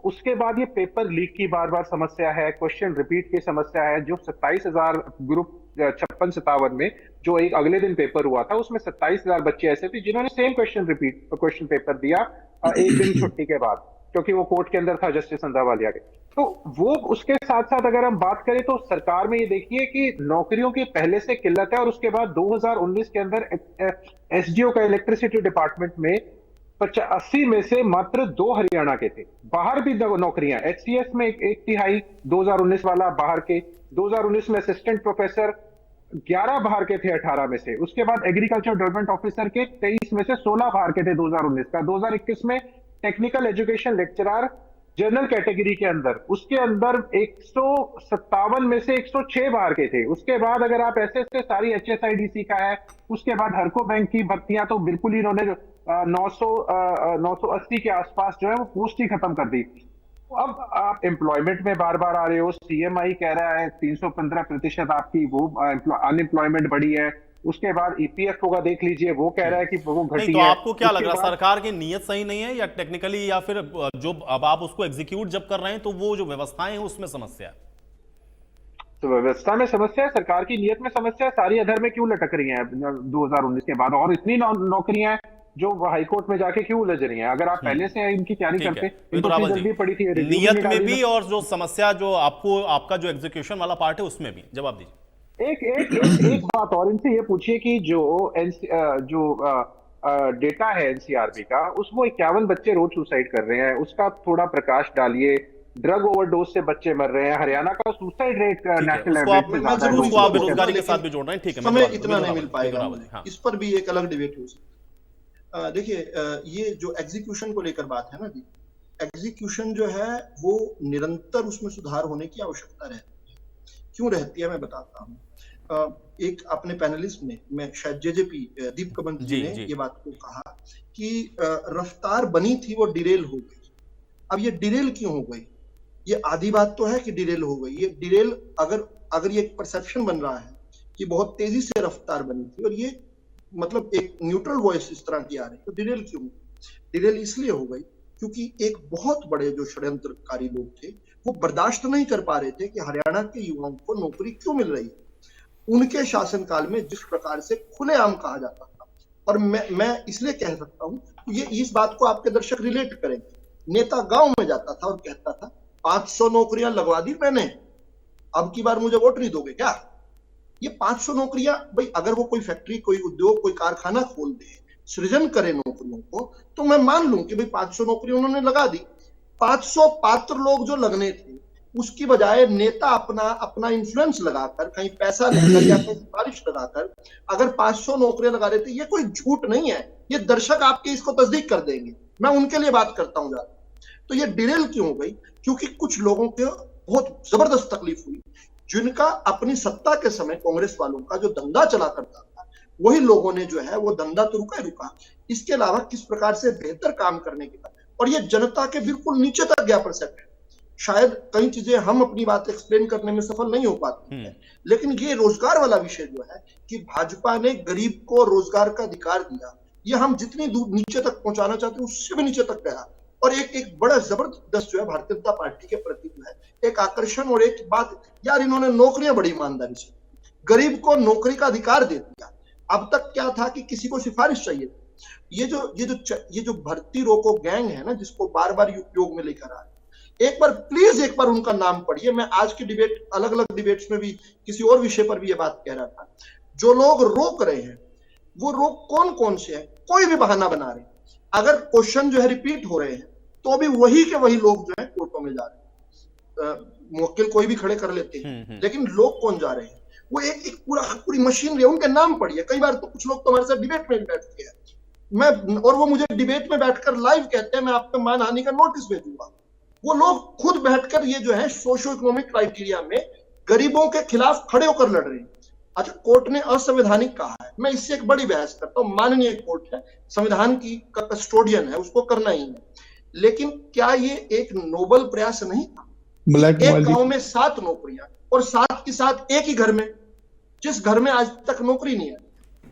उसके बाद ये पेपर लीक की बार बार समस्या है, क्वेश्चन रिपीट की समस्या है। जो 27,000 ग्रुप 56-57 में जो एक अगले दिन पेपर हुआ था, उसमें 27,000 बच्चे ऐसे थे जिन्होंने सेम क्वेश्चन पेपर दिया एक दिन छुट्टी के बाद, क्योंकि वो कोर्ट के अंदर था जस्टिस अंदावालिया के। तो वो उसके साथ साथ अगर हम बात करें तो सरकार में ये देखिए कि नौकरियों की पहले से किल्लत है। और उसके बाद 2019 के अंदर SDO का इलेक्ट्रिसिटी डिपार्टमेंट में 85 में से मात्र 2 हरियाणा के थे। बाहर भी नौकरियां, HCS में एक तिहाई 2019 वाला बाहर के, 2019 में असिस्टेंट प्रोफेसर 11 बाहर के थे 18 में से। उसके बाद एग्रीकल्चर डेवलपमेंट ऑफिसर के 23 में से 16 बाहर के थे 2019 का। 2021 में technical education lecturer general category के अंदर, उसके अंदर 157 में से 106 बाहर के थे। उसके बाद अगर आप ऐसे सारी HSIDC का है, उसके बाद हरको बैंक की भर्तियां तो बिल्कुल ही इन्होंने 980 के आसपास जो है वो पोस्ट ही खत्म कर दी। अब आप एम्प्लॉयमेंट में बार बार आ रहे हो, CMI कह रहा है 315% आपकी वो अनएम्प्लॉयमेंट बढ़ी है। उसके बाद EPF होगा, देख लीजिए, वो कह रहा है कि वो घटी है। तो आपको क्या लग रहा है, सरकार की नीयत सही नहीं है या टेक्निकली, या फिर जो अब आप उसको एग्जीक्यूट जब कर रहे हैं तो वो जो व्यवस्थाएं हैं उसमें समस्या है? तो व्यवस्था में समस्या है, सरकार की नीयत में समस्या है। सारी अधर में क्यों लटक रही हैं 2019 के बाद, और इतनी नौकरियां जो हाईकोर्ट में जाके क्यों उलझ रही हैं? अगर आप पहले से इनकी तैयारी करते, जल्दी पड़ी थी नीयत में भी, और जो समस्या जो आपका जो एग्जीक्यूशन वाला पार्ट है उसमें भी। जवाब दीजिए। एक बात और इनसे ये पूछिए कि जो डेटा है NCRB का, उसमें 51 बच्चे रोज सुसाइड कर रहे हैं, उसका थोड़ा प्रकाश डालिए। ड्रग ओवरडोज से बच्चे मर रहे हैं। हरियाणा का सुसाइड रेट नेशनल एवरेज से ज्यादा है। उसको आप बेरोजगारी के साथ भी जोड़ रहे हैं, ठीक है, समय इतना नहीं मिल पाएगा। इस पर भी एक अलग डिबेट हो सकती है। देखिए ये जो एग्जीक्यूशन को लेकर बात है ना जी, एग्जीक्यूशन जो है वो निरंतर उसमें सुधार होने की आवश्यकता रहती है। क्यों रहती है मैं बताता हूँ। एक अपने पैनलिस्ट ने, मैं शायद JJP दीप कमल जी ने ये बात को कहा कि रफ्तार बनी थी वो डिरेल हो गई। अब ये डिरेल क्यों हो गई? ये आधी बात तो है कि डिरेल हो गई। ये डिरेल अगर ये एक परसेप्शन बन रहा है कि बहुत तेजी से रफ्तार बनी थी और ये मतलब एक न्यूट्रल वॉइस इस तरह की आ रही, तो डिरेल क्यों? डिरेल इसलिए हो गई क्योंकि एक बहुत बड़े जो षड्यंत्रकारी लोग थे वो बर्दाश्त नहीं कर पा रहे थे कि हरियाणा के युवाओं को नौकरी क्यों मिल रही है। उनके शासनकाल में जिस प्रकार से खुलेआम कहा जाता था, और मैं इसलिए कह सकता हूं, ये इस बात को आपके दर्शक रिलेट करेंगे। नेता गांव में जाता था और कहता था 500 नौकरियां लगवा दी मैंने, अब की बार मुझे वोट नहीं दोगे क्या? ये 500 नौकरियां, भाई अगर वो कोई फैक्ट्री, कोई उद्योग, कोई कारखाना खोल दे, सृजन करे नौकरियों को, तो मैं मान लूं कि भाई 500 नौकरी उन्होंने लगा दी। 500 पात्र लोग जो लगने थे, उसकी बजाय नेता अपना इन्फ्लुएंस लगाकर, कहीं पैसा लेकर या कहीं सिफारिश लगाकर अगर 500 नौकरियां लगा देते, ये कोई झूठ नहीं है, ये दर्शक आपके इसको तस्दीक कर देंगे, मैं उनके लिए बात करता हूं ज्यादा। तो ये डिरेल क्यों हो गई? क्योंकि कुछ लोगों को बहुत जबरदस्त तकलीफ हुई, जिनका अपनी सत्ता के समय कांग्रेस वालों का जो धंधा चला करता था, वही लोगों ने जो है वो धंधा तो रुका, इसके अलावा किस प्रकार से बेहतर काम करने की बात, और ये जनता के बिल्कुल नीचे तक गया परसेप्ट है। शायद कई चीजें हम अपनी बात एक्सप्लेन करने में सफल नहीं हो पाती है, लेकिन ये रोजगार वाला विषय जो है कि भाजपा ने गरीब को रोजगार का अधिकार दिया, ये हम जितनी दूर नीचे तक पहुंचाना चाहते हैं उससे भी नीचे तक गया। और एक बड़ा जबरदस्त जो है भारतीय जनता पार्टी के प्रति जो है एक आकर्षण और एक बात, यार इन्होंने नौकरियां बड़ी ईमानदारी से, गरीब को नौकरी का अधिकार दे दिया। अब तक क्या था कि किसी को सिफारिश चाहिए। ये जो भर्ती रोको गैंग है ना, जिसको बार बार उपयोग में लेकर आ रहे, एक बार उनका नाम पढ़िए। मैं आज की डिबेट, अलग अलग डिबेट्स में भी किसी और विषय पर भी ये बात कह रहा था, जो लोग रोक रहे हैं वो रोक कौन कौन से है? कोई भी बहाना बना रहे हैं। अगर क्वेश्चन जो है रिपीट हो रहे हैं तो भी वही के वही लोग जो है कोर्टों में जा रहे हैं। मुवक्किल कोई भी खड़े कर लेते हैं, लेकिन लोग कौन जा रहे हैं? वो एक पूरी मशीनरी है। उनके नाम पढ़िए। कई बार तो कुछ लोग तो हमारे साथ डिबेट में बैठते हैं, और वो मुझे डिबेट में बैठकर लाइव कहते हैं मैं आपको मानहानि का नोटिस भेजूंगा। वो लोग खुद बैठकर ये जो है सोशो इकोनॉमिक क्राइटेरिया में गरीबों के खिलाफ खड़े होकर लड़ रहे हैं। अच्छा, कोर्ट ने असंवैधानिक कहा है, मैं इससे एक बड़ी बहस करता हूं। माननीय कोर्ट है, संविधान की कस्टोडियन है, उसको करना ही है, लेकिन क्या ये एक नोबल प्रयास नहीं था? एक गांव में 7 नौकरियां, और 7 के साथ एक ही घर में, जिस घर में आज तक नौकरी नहीं है,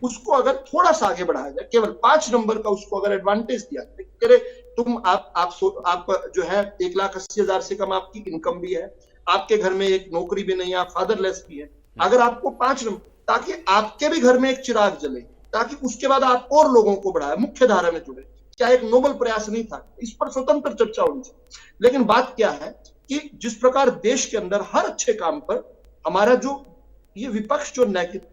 उसको अगर थोड़ा सा आगे बढ़ाया जाए, केवल 5 नंबर का उसको अगर एडवांटेज दिया जाए, तुम आप जो है 1,80,000 से कम आपकी इनकम भी है, आपके घर में एक नौकरी भी नहीं है, आप फादरलेस भी है, अगर आपको 5 नंबर, ताकि आपके भी घर में एक चिराग जले, ताकि उसके बाद आप और लोगों को बढ़ाए, मुख्य धारा में जुड़े। क्या एक नोबल प्रयास नहीं था? इस पर स्वतंत्र चर्चा होनी चाहिए। लेकिन बात क्या है कि जिस प्रकार देश के अंदर हर अच्छे काम पर हमारा जो ये विपक्ष जो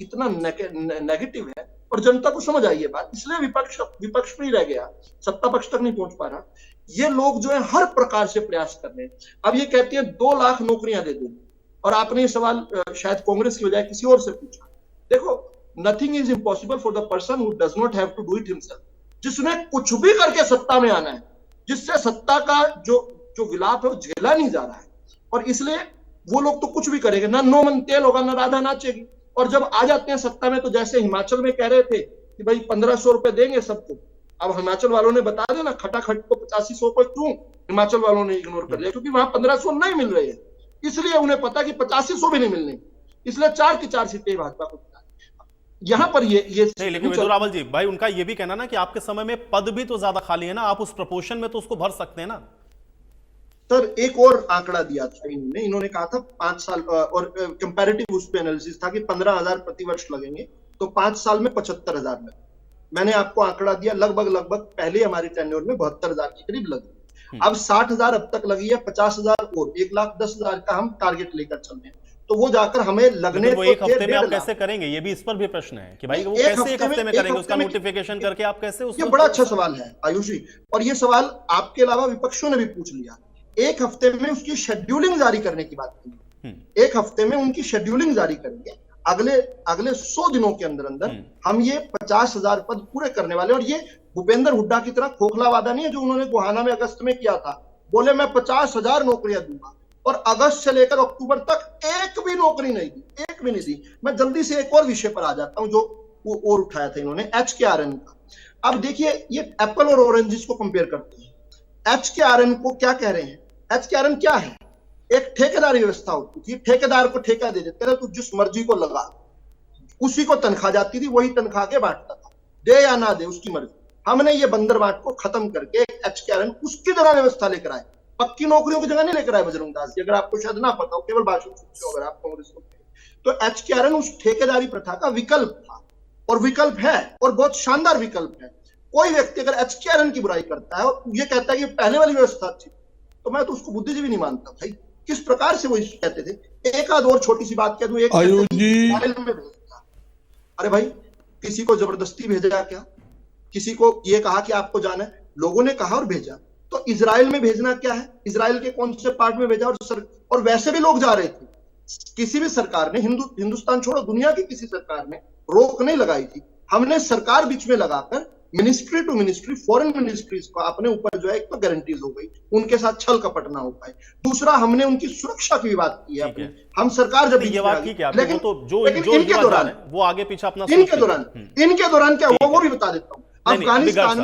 इतना नेगेटिव है, और जनता को समझ आई ये बात, इसलिए विपक्ष में ही रह गया, सत्ता पक्ष तक नहीं पहुंच पा रहा। ये लोग जो है हर प्रकार से प्रयास कर रहे हैं। अब ये कहते हैं 2 लाख नौकरियां दे देंगे, और आपने ये सवाल शायद कांग्रेस की बजाय किसी और से पूछा। देखो, nothing is impossible for the person who does not have to do it himself. जिसने कुछ भी करके सत्ता में आना है, जिससे सत्ता का जो विलाप है वो झेला नहीं जा रहा है, और इसलिए वो लोग तो कुछ भी करेंगे, ना नो मन तेल होगा, ना राधा नाचेगी। और जब आ जाते हैं सत्ता में, तो जैसे हिमाचल में कह रहे थे कि भाई 1500 रुपए देंगे सबको, अब हिमाचल वालों ने बता देना खटाखट को 8500 को क्यों हिमाचल वालों ने इग्नोर कर लिया? क्योंकि वहां 1500 नहीं मिल रहे हैं, इसलिए उन्हें पता कि 8500 भी नहीं मिलने, इसलिए 4 की 4 सीटें भाजपा को। यहां पर ये नहीं, लेकिन विदुर रावल जी, भाई उनका ये भी कहना ना कि आपके समय में पद भी तो ज्यादा खाली है ना, आप उस प्रपोर्शन में तो उसको भर सकते हैं ना। सर, एक और आंकड़ा दिया था इन्होंने कहा था 5 साल, और कंपैरेटिव उस पे एनालिसिस था कि 15,000 प्रति वर्ष लगेंगे, तो 5 साल में 75,000 लगे। मैंने आपको आंकड़ा दिया, लगभग पहले हमारी टेन्योर में 72,000 के करीब लगे। अब 60,000 अब तक लगी है, 50,000 और 1,10,000 का हम टारगेट लेकर चल रहे हैं। तो वो जाकर हमें लगने वो एक हफ्ते में आप कैसे करेंगे? ये भी इस पर भी प्रश्न है कि भाई वो कैसे एक हफ्ते में करेंगे, उसका नोटिफिकेशन करके आप कैसे? ये बड़ा अच्छा सवाल है आयुष जी, और ये सवाल आपके अलावा विपक्षों ने भी पूछ लिया। एक हफ्ते में उसकी शेड्यूलिंग जारी करने की बात की, एक हफ्ते में उनकी शेड्यूलिंग जारी करेंगे। अगले 100 दिनों के अंदर हम ये 50,000 पद पूरे करने वाले। और ये भूपेंद्र हुड्डा की तरह खोखला वादा नहीं है जो उन्होंने गोहाना में अगस्त में किया था। बोले मैं 50,000 नौकरियां दूंगा, और अगस्त से लेकर अक्टूबर तक एक भी नौकरी नहीं दी, एक भी नहीं दी। मैं जल्दी से एक और विषय पर आ जाता हूं जो वो और उठाया था इन्होंने, HKRN का। अब देखिए, ये एप्पल और ऑरेंजेस को कंपेयर करते हैं। HKRN को क्या कह रहे हैं? HKRN क्या है? एक ठेकेदारी व्यवस्था होती थी, ठेकेदार को ठेका दे देते थे, तो जिस मर्जी को लगा उसी को तनख्वाह जाती थी, वही तनख्वाह के बांटता था, दे या ना दे उसकी मर्जी। हमने ये बंदरबाट को खत्म करके HKRN उसकी तरह व्यवस्था लेकर आए, पक्की नौकरियों की जगह नहीं लेकर आए बजरंग दास जी, अगर आपको शायद ना पता हो, केवल भाषण सुनते हो अगर आप कांग्रेस को। तो HKRN उस ठेकेदारी प्रथा का विकल्प था, और विकल्प है, और बहुत शानदार विकल्प है। कोई व्यक्ति अगर HKRN की बुराई करता है और ये कहता है कि पहले वाली व्यवस्था अच्छी, तो मैं तो उसको बुद्धिजीवी नहीं मानता भाई। किस प्रकार से वो कहते थे। एक आध और छोटी सी बात कह दूं, एक इजराइल में भेजा, अरे भाई किसी को जबरदस्ती भेजा क्या? किसी को ये कहा कि आपको जाना है, लोगों ने कहा और भेजा। तो इजराइल में भेजना क्या है? इजराइल के कौन से पार्ट में भेजा? और वैसे भी लोग जा रहे थे। किसी भी सरकार ने, हिंदुस्तान छोड़ो दुनिया की किसी सरकार ने रोक नहीं लगाई थी। हमने सरकार बीच में लगाकर ministry to ministry, foreign ministries को अपने ऊपर जो है एक तो गारंटीज हो गई, उनके साथ छल कपट ना हो पाए। दूसरा, हमने उनकी सुरक्षा की बात की है। हम सरकार जब ये बात ठीक है, लेकिन तो जो इनके दौरान है वो आगे पीछे अपना इनके दौरान क्या हुआ वो भी बता देता हूँ। अफगानिस्तान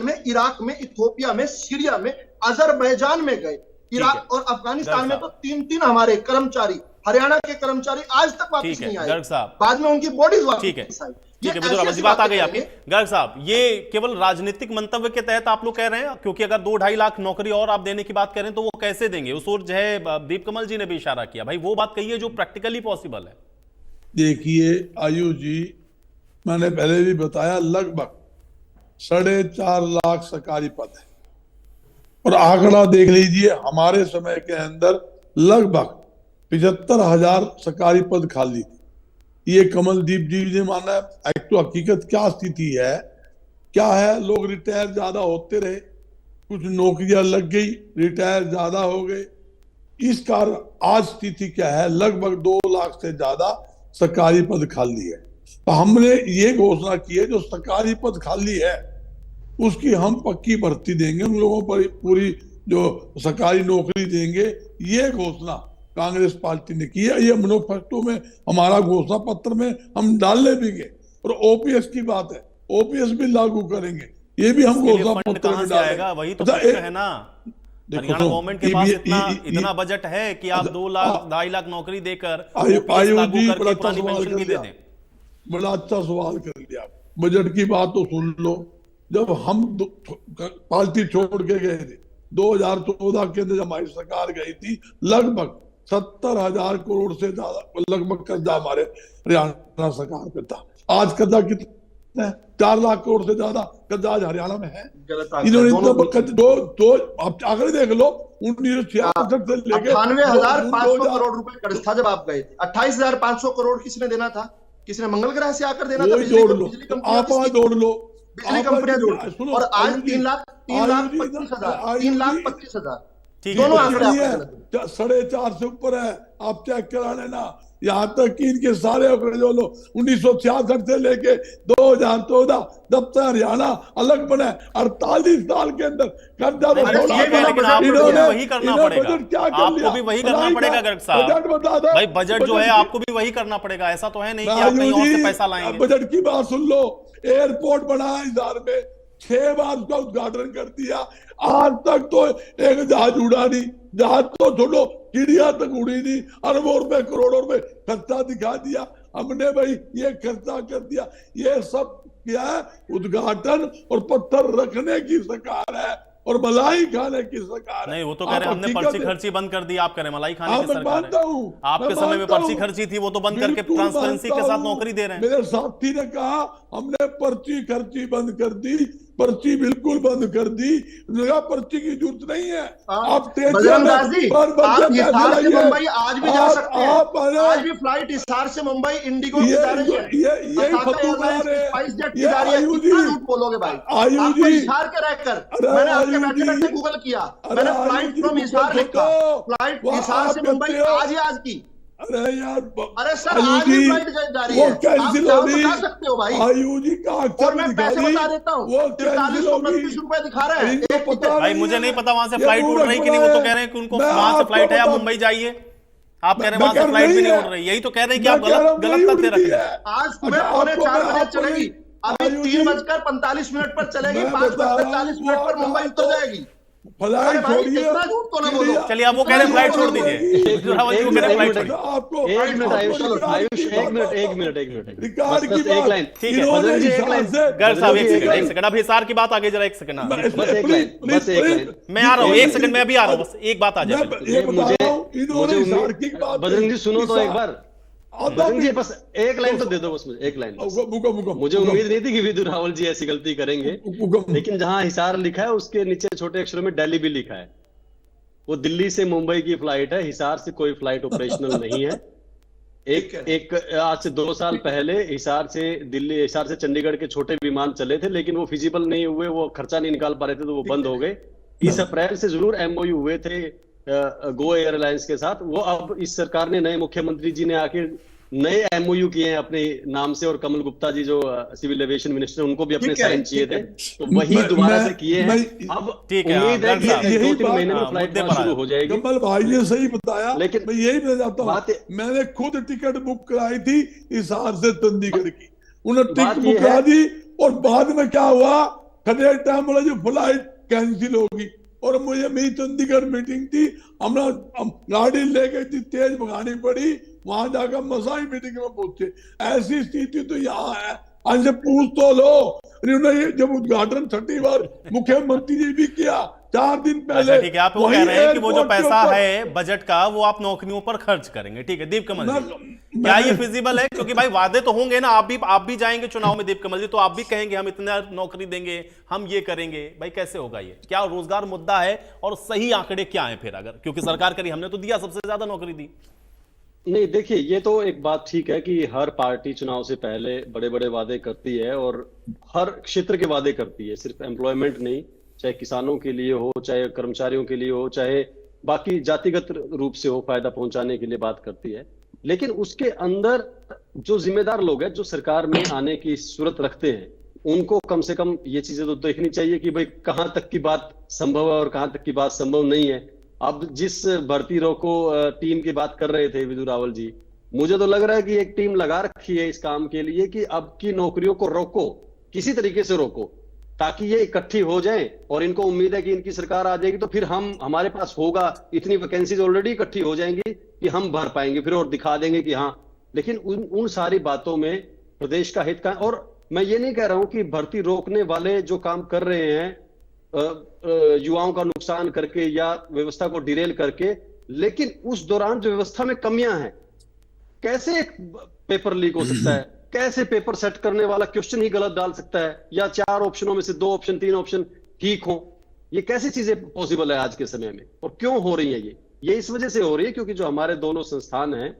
में, इराक में, इथियोपिया में, सीरिया में, अजरबैजान में गए। इराक और अफगानिस्तान में तो 3-3 हमारे कर्मचारी, हरियाणा के कर्मचारी आज तक वापस नहीं आए। बाद में उनकी बॉडीज वापस आई। ठीक है मिथुन, बात आ गई आपकी। गर्ग साहब, ये केवल राजनीतिक मंतव्य के तहत आप लोग कह रहे हैं? क्योंकि अगर 2-2.5 लाख नौकरी और आप देने की बात कर रहे हैं तो वो कैसे देंगे? उस ओर जो है दीप कमल जी ने भी इशारा किया, भाई वो बात कहिए जो प्रैक्टिकली पॉसिबल है। देखिए आयुष जी, मैंने पहले भी बताया, लगभग 4.5 लाख सरकारी पद है, और आंकड़ा देख लीजिए, हमारे समय के अंदर लगभग 75,000 सरकारी पद खाली थे। ये कमलदीप जी ने माना, एक तो हकीकत क्या स्थिति है, क्या है, लोग रिटायर ज्यादा होते रहे, कुछ नौकरियां लग गई, रिटायर ज्यादा हो गए। इस कारण आज स्थिति क्या है, लगभग 2 लाख से ज्यादा सरकारी पद खाली है। तो हमने ये घोषणा की है, जो सरकारी पद खाली है उसकी हम पक्की भर्ती देंगे, उन लोगों पर पूरी जो सरकारी नौकरी देंगे। ये घोषणा कांग्रेस पार्टी ने की है, ये मैनिफेस्टो में, हमारा घोषणा पत्र में हम डालने भी गए। और ओपीएस की बात है, ओपीएस भी लागू करेंगे, ये भी हम घोषणा पत्र में डालेंगे। वही तो है ना, हरियाणा गवर्नमेंट के पास इतना बजट है कि आप 2 लाख 2.5 लाख नौकरी देकर बड़ा अच्छा सवाल कर लिया। बजट की बात तो सुन लो, जब हम पार्टी छोड़ के गए थे 2014 के अंदर, जब हमारी सरकार गई थी, लगभग 70,000 करोड़ से ज्यादा लगभग कर्जा हमारे हरियाणा सरकार पे था। आज कर्जा कितना है? 4 लाख करोड़ से ज्यादा कर्जा आज हरियाणा में है। इन्होंने दो आप आंकड़े देख लो, 1966 से लेकर 98,500 करोड़ रुपए कर्ज था जब आप गए थे। 28,500 करोड़ किसने देना था? किसने मंगल ग्रह से आकर देना था? जोड़ लो, आप जोड़ लो, बिजली कंपनियां जोड़। और आज 3,25,000 दोनों आंकड़े 4.5 से ऊपर है। आप चेक करा लेना, यहाँ तक कि इनके सारे आंकड़े जो लो 1966 से लेके 2014 जब तक हरियाणा अलग बना, 48 साल के अंदर कर्जा वही करना पड़ेगा, आपको भी वही करना पड़ेगा गर्ग साहब। भाई बजट जो है आपको भी वही करना पड़ेगा, ऐसा तो है नहीं कि आप कहीं और से पैसा लाएंगे। बजट की बात सुन लो, एयरपोर्ट बनाया हिसार में, 6 बार उसका उद्घाटन कर दिया, आज तक तो एक जहाज उड़ा नहीं। जहाज तो छोड़ो, चिड़िया तक उड़ी नहीं। अरबों रुपए करोड़ों रुपए खर्चा दिखा दिया हमने, भाई ये खर्चा कर दिया। ये सब क्या है? उद्घाटन और पत्थर रखने की सरकार है और मलाई खाने की सरकार है। नहीं, वो तो कह रहे हैं हमने पर्ची खर्ची बंद कर दी, आप कह रहे हैं मलाई खाने की सरकार है। आपके समय में पर्ची खर्ची थी, वो तो बंद करके ट्रांसपेरेंसी के साथ नौकरी दे रहे हैं। मेरे साथी ने कहा हमने पर्ची खर्ची बंद कर दी, पर्ची बिल्कुल बंद कर दी, पर्ची की जरूरत नहीं है। आप बजरंगदास जी, आप हिसार से मुंबई आज भी जा सकते हैं। आज भी फ्लाइट हिसार से मुंबई इंडिगो की जा रही है। ये बोलोगे भाई? आपको हिसार के रहकर, मैंने आपके बैठे गूगल किया, मैंने फ्लाइट फ्रॉम हिसार लिखा, फ्लाइट हिसार से मुंबई आज ही आज की। अरे यार, अरे सर आज भी फ्लाइट जा रही है, आप बता सकते हो भाई? आयुजी का और मैं पैसे बता देता हूँ, 4329 रुपए दिखा रहे हैं। भाई मुझे नहीं पता वहां से फ्लाइट उड़ रही कि नहीं, वो तो कह रहे हैं कि उनको वहां से फ्लाइट है, आप मुंबई जाइए। आप कह रहे हैं वहां से फ्लाइट भी नहीं उड़ रही, यही तो कह रहे हैं कि आप गलत तथ्य रख रहे हैं। आज सुबह 4:45 चलेगी, अभी 3:45 पर चलेगी, 5:40 पर मुंबई उतर जाएगी। फ्लाइट छोड़िए। चलिए अब वो कह रहे हैं फ्लाइट छोड़ दीजिए, रावल जी वो कह रहे हैं फ्लाइट छोड़िए। आपको एक मिनट आयुष, रिकॉर्ड की एक लाइन, ठीक है इन्होंने बदल जी, एक हिसाब लाइन। से गर्ग साहब एक सेकंड, अभी हिसार की बात आगे जरा एक सेकंड। बस एक लाइन मैं आ रहा हूँ, एक सेकंड में अभी आ रहा हूँ, बस एक बात आ जाए। ये बता रहा हूँ, इन्होंने मुझे हिसार की बात बजरंग जी सुनो तो एक बार, बजरंग जी बस एक लाइन तो दे दो, बस मुझे एक लाइन। मुझे उम्मीद नहीं थी कि विदु रावल जी ऐसी गलती करेंगे, लेकिन जहां हिसार लिखा है उसके नीचे छोटे अक्षरों में दिल्ली भी लिखा है। वो दिल्ली से मुंबई की फ्लाइट है, हिसार से कोई फ्लाइट ऑपरेशनल नहीं है। एक आज से 2 साल पहले हिसार से चंडीगढ़ के छोटे विमान चले थे, लेकिन वो फिजिबल नहीं हुए, वो खर्चा नहीं निकाल पा रहे थे, तो वो बंद हो गए। इस अप्रैल से जरूर MOU हुए थे गो एयरलाइंस के साथ, वो अब इस सरकार ने, नए मुख्यमंत्री जी ने आके नए MOU किए हैं अपने नाम से, और कमल गुप्ता जी जो सिविल एविएशन मिनिस्टर, उनको भी अपने साइन चाहिए थे, तो वही दोबारा से किए हैं। अब उम्मीद है कि 2-3 महीने में फ्लाइट शुरू हो जाएगी। कमल भाई ने सही बताया, लेकिन मैं यही बताता हूँ, मैंने खुद टिकट बुक कराई थी हिसार से चंडीगढ़ की, उन्होंने टिकट बुक करा दी, और बाद में क्या हुआ, खड़े टाइम वाला जो फ्लाइट कैंसिल होगी, और मुझे मेरी चंडीगढ़ मीटिंग थी, हमरा गाड़ी लेके तेज भगानी पड़ी, वहां जाकर मसाई मीटिंग में पहुंचे। ऐसी स्थिति तो यहाँ है, आज पूछ तो लो। उन्होंने जब उद्घाटन 6ठी बार मुख्यमंत्री जी भी किया 4 दिन पहले। ठीक है, आप वो कह रहे हैं कि वो जो पैसा है बजट का वो आप नौकरियों पर खर्च करेंगे। ठीक है दीप कमल जी, क्या ये फिजिबल है? क्योंकि भाई वादे तो होंगे ना, आप भी जाएंगे चुनाव में दीप कमल जी, तो आप भी कहेंगे हम इतना नौकरी देंगे, हम ये करेंगे। भाई कैसे होगा ये? क्या रोजगार मुद्दा है और सही आंकड़े क्या है फिर? अगर क्योंकि सरकार करी, हमने तो दिया, सबसे ज्यादा नौकरी दी। नहीं देखिए, ये तो एक बात ठीक है कि हर पार्टी चुनाव से पहले बड़े बड़े वादे करती है, और हर क्षेत्र के वादे करती है, सिर्फ एम्प्लॉयमेंट नहीं, चाहे किसानों के लिए हो, चाहे कर्मचारियों के लिए हो, चाहे बाकी जातिगत रूप से हो, फायदा पहुंचाने के लिए बात करती है। लेकिन उसके अंदर जो जिम्मेदार लोग हैं, जो सरकार में आने की सूरत रखते हैं, उनको कम से कम ये चीजें तो देखनी चाहिए कि भाई कहां तक की बात संभव है और कहां तक की बात संभव नहीं है। अब जिस भर्ती रोको टीम की बात कर रहे थे विदु रावल जी, मुझे तो लग रहा है कि एक टीम लगा रखी है इस काम के लिए कि अब की नौकरियों को रोको, किसी तरीके से रोको, ताकि ये इकट्ठी हो जाएं, और इनको उम्मीद है कि इनकी सरकार आ जाएगी तो फिर हमारे पास होगा, इतनी वैकेंसीज ऑलरेडी इकट्ठी हो जाएंगी कि हम भर पाएंगे फिर, और दिखा देंगे कि हाँ। लेकिन उन सारी बातों में प्रदेश का हित का, और मैं ये नहीं कह रहा हूं कि भर्ती रोकने वाले जो काम कर रहे हैं युवाओं का नुकसान करके या व्यवस्था को डिरेल करके, लेकिन उस दौरान जो व्यवस्था में कमियां हैं, कैसे एक पेपर लीक हो सकता है, कैसे पेपर सेट करने वाला क्वेश्चन ही गलत डाल सकता है, या 4 ऑप्शनों में से 2 ऑप्शन 3 ऑप्शन ठीक हो, ये कैसी चीजें पॉसिबल है आज के समय में? और क्यों हो रही है ये इस वजह से हो रही है क्योंकि जो हमारे दोनों संस्थान हैं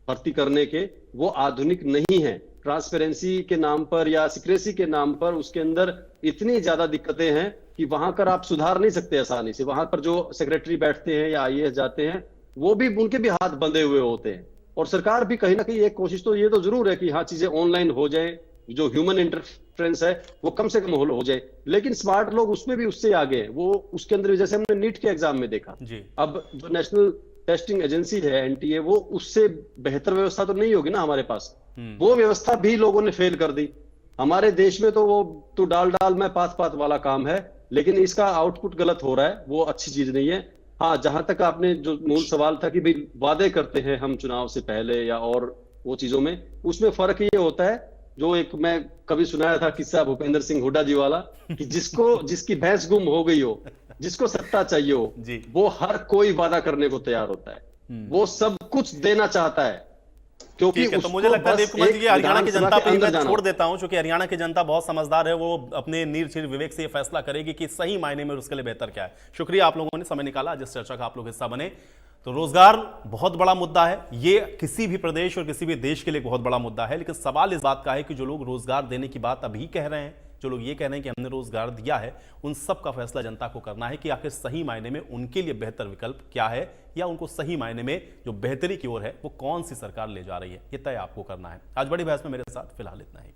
भर्ती करने के, वो आधुनिक नहीं है। ट्रांसपेरेंसी के नाम पर या सिक्रेसी के नाम पर उसके अंदर इतनी ज्यादा दिक्कतें हैं कि वहां कर आप सुधार नहीं सकते आसानी से। वहां पर जो सेक्रेटरी बैठते हैं या IAS जाते हैं, वो भी, उनके भी हाथ बंधे हुए होते हैं। और सरकार भी कहीं ना कहीं एक कोशिश तो ये तो जरूर है कि हाँ चीजें ऑनलाइन हो जाए, जो ह्यूमन इंटरफेरेंस है वो कम से कम हो जाए, लेकिन स्मार्ट लोग उसमें भी उससे आगे हैं। वो उसके अंदर जैसे हमने नीट के एग्जाम में देखा, अब जो नेशनल टेस्टिंग एजेंसी है NTA, वो उससे बेहतर व्यवस्था तो नहीं होगी ना हमारे पास, वो व्यवस्था भी लोगों ने फेल कर दी। हमारे देश में तो वो तो डाल में पात वाला काम है, लेकिन इसका आउटपुट गलत हो रहा है, वो अच्छी चीज नहीं है। हाँ, जहां तक आपने जो मूल सवाल था कि भाई वादे करते हैं हम चुनाव से पहले या और वो चीजों में, उसमें फर्क ये होता है, जो एक मैं कभी सुनाया था किस्सा भूपेंद्र सिंह हुड्डा जी वाला, कि जिसकी भैंस गुम हो गई हो, जिसको सत्ता चाहिए हो, वो हर कोई वादा करने को तैयार होता है, वो सब कुछ देना चाहता है। क्योंकि तो मुझे लगता है देव कुमार जी, हरियाणा की जनता पे मैं छोड़ देता हूं, क्योंकि हरियाणा की जनता बहुत समझदार है, वो अपने नीर विवेक से ये फैसला करेगी कि सही मायने में उसके लिए बेहतर क्या है। शुक्रिया आप लोगों ने समय निकाला, जिस चर्चा का आप लोग हिस्सा बने। तो रोजगार बहुत बड़ा मुद्दा है, ये किसी भी प्रदेश और किसी भी देश के लिए बहुत बड़ा मुद्दा है, लेकिन सवाल इस बात का है कि जो लोग रोजगार देने की बात अभी कह रहे हैं, जो लोग ये कह रहे हैं कि हमने रोजगार दिया है, उन सब का फैसला जनता को करना है कि आखिर सही मायने में उनके लिए बेहतर विकल्प क्या है, या उनको सही मायने में जो बेहतरी की ओर है वो कौन सी सरकार ले जा रही है, ये तय आपको करना है। आज बड़ी बहस में मेरे साथ फिलहाल इतना ही।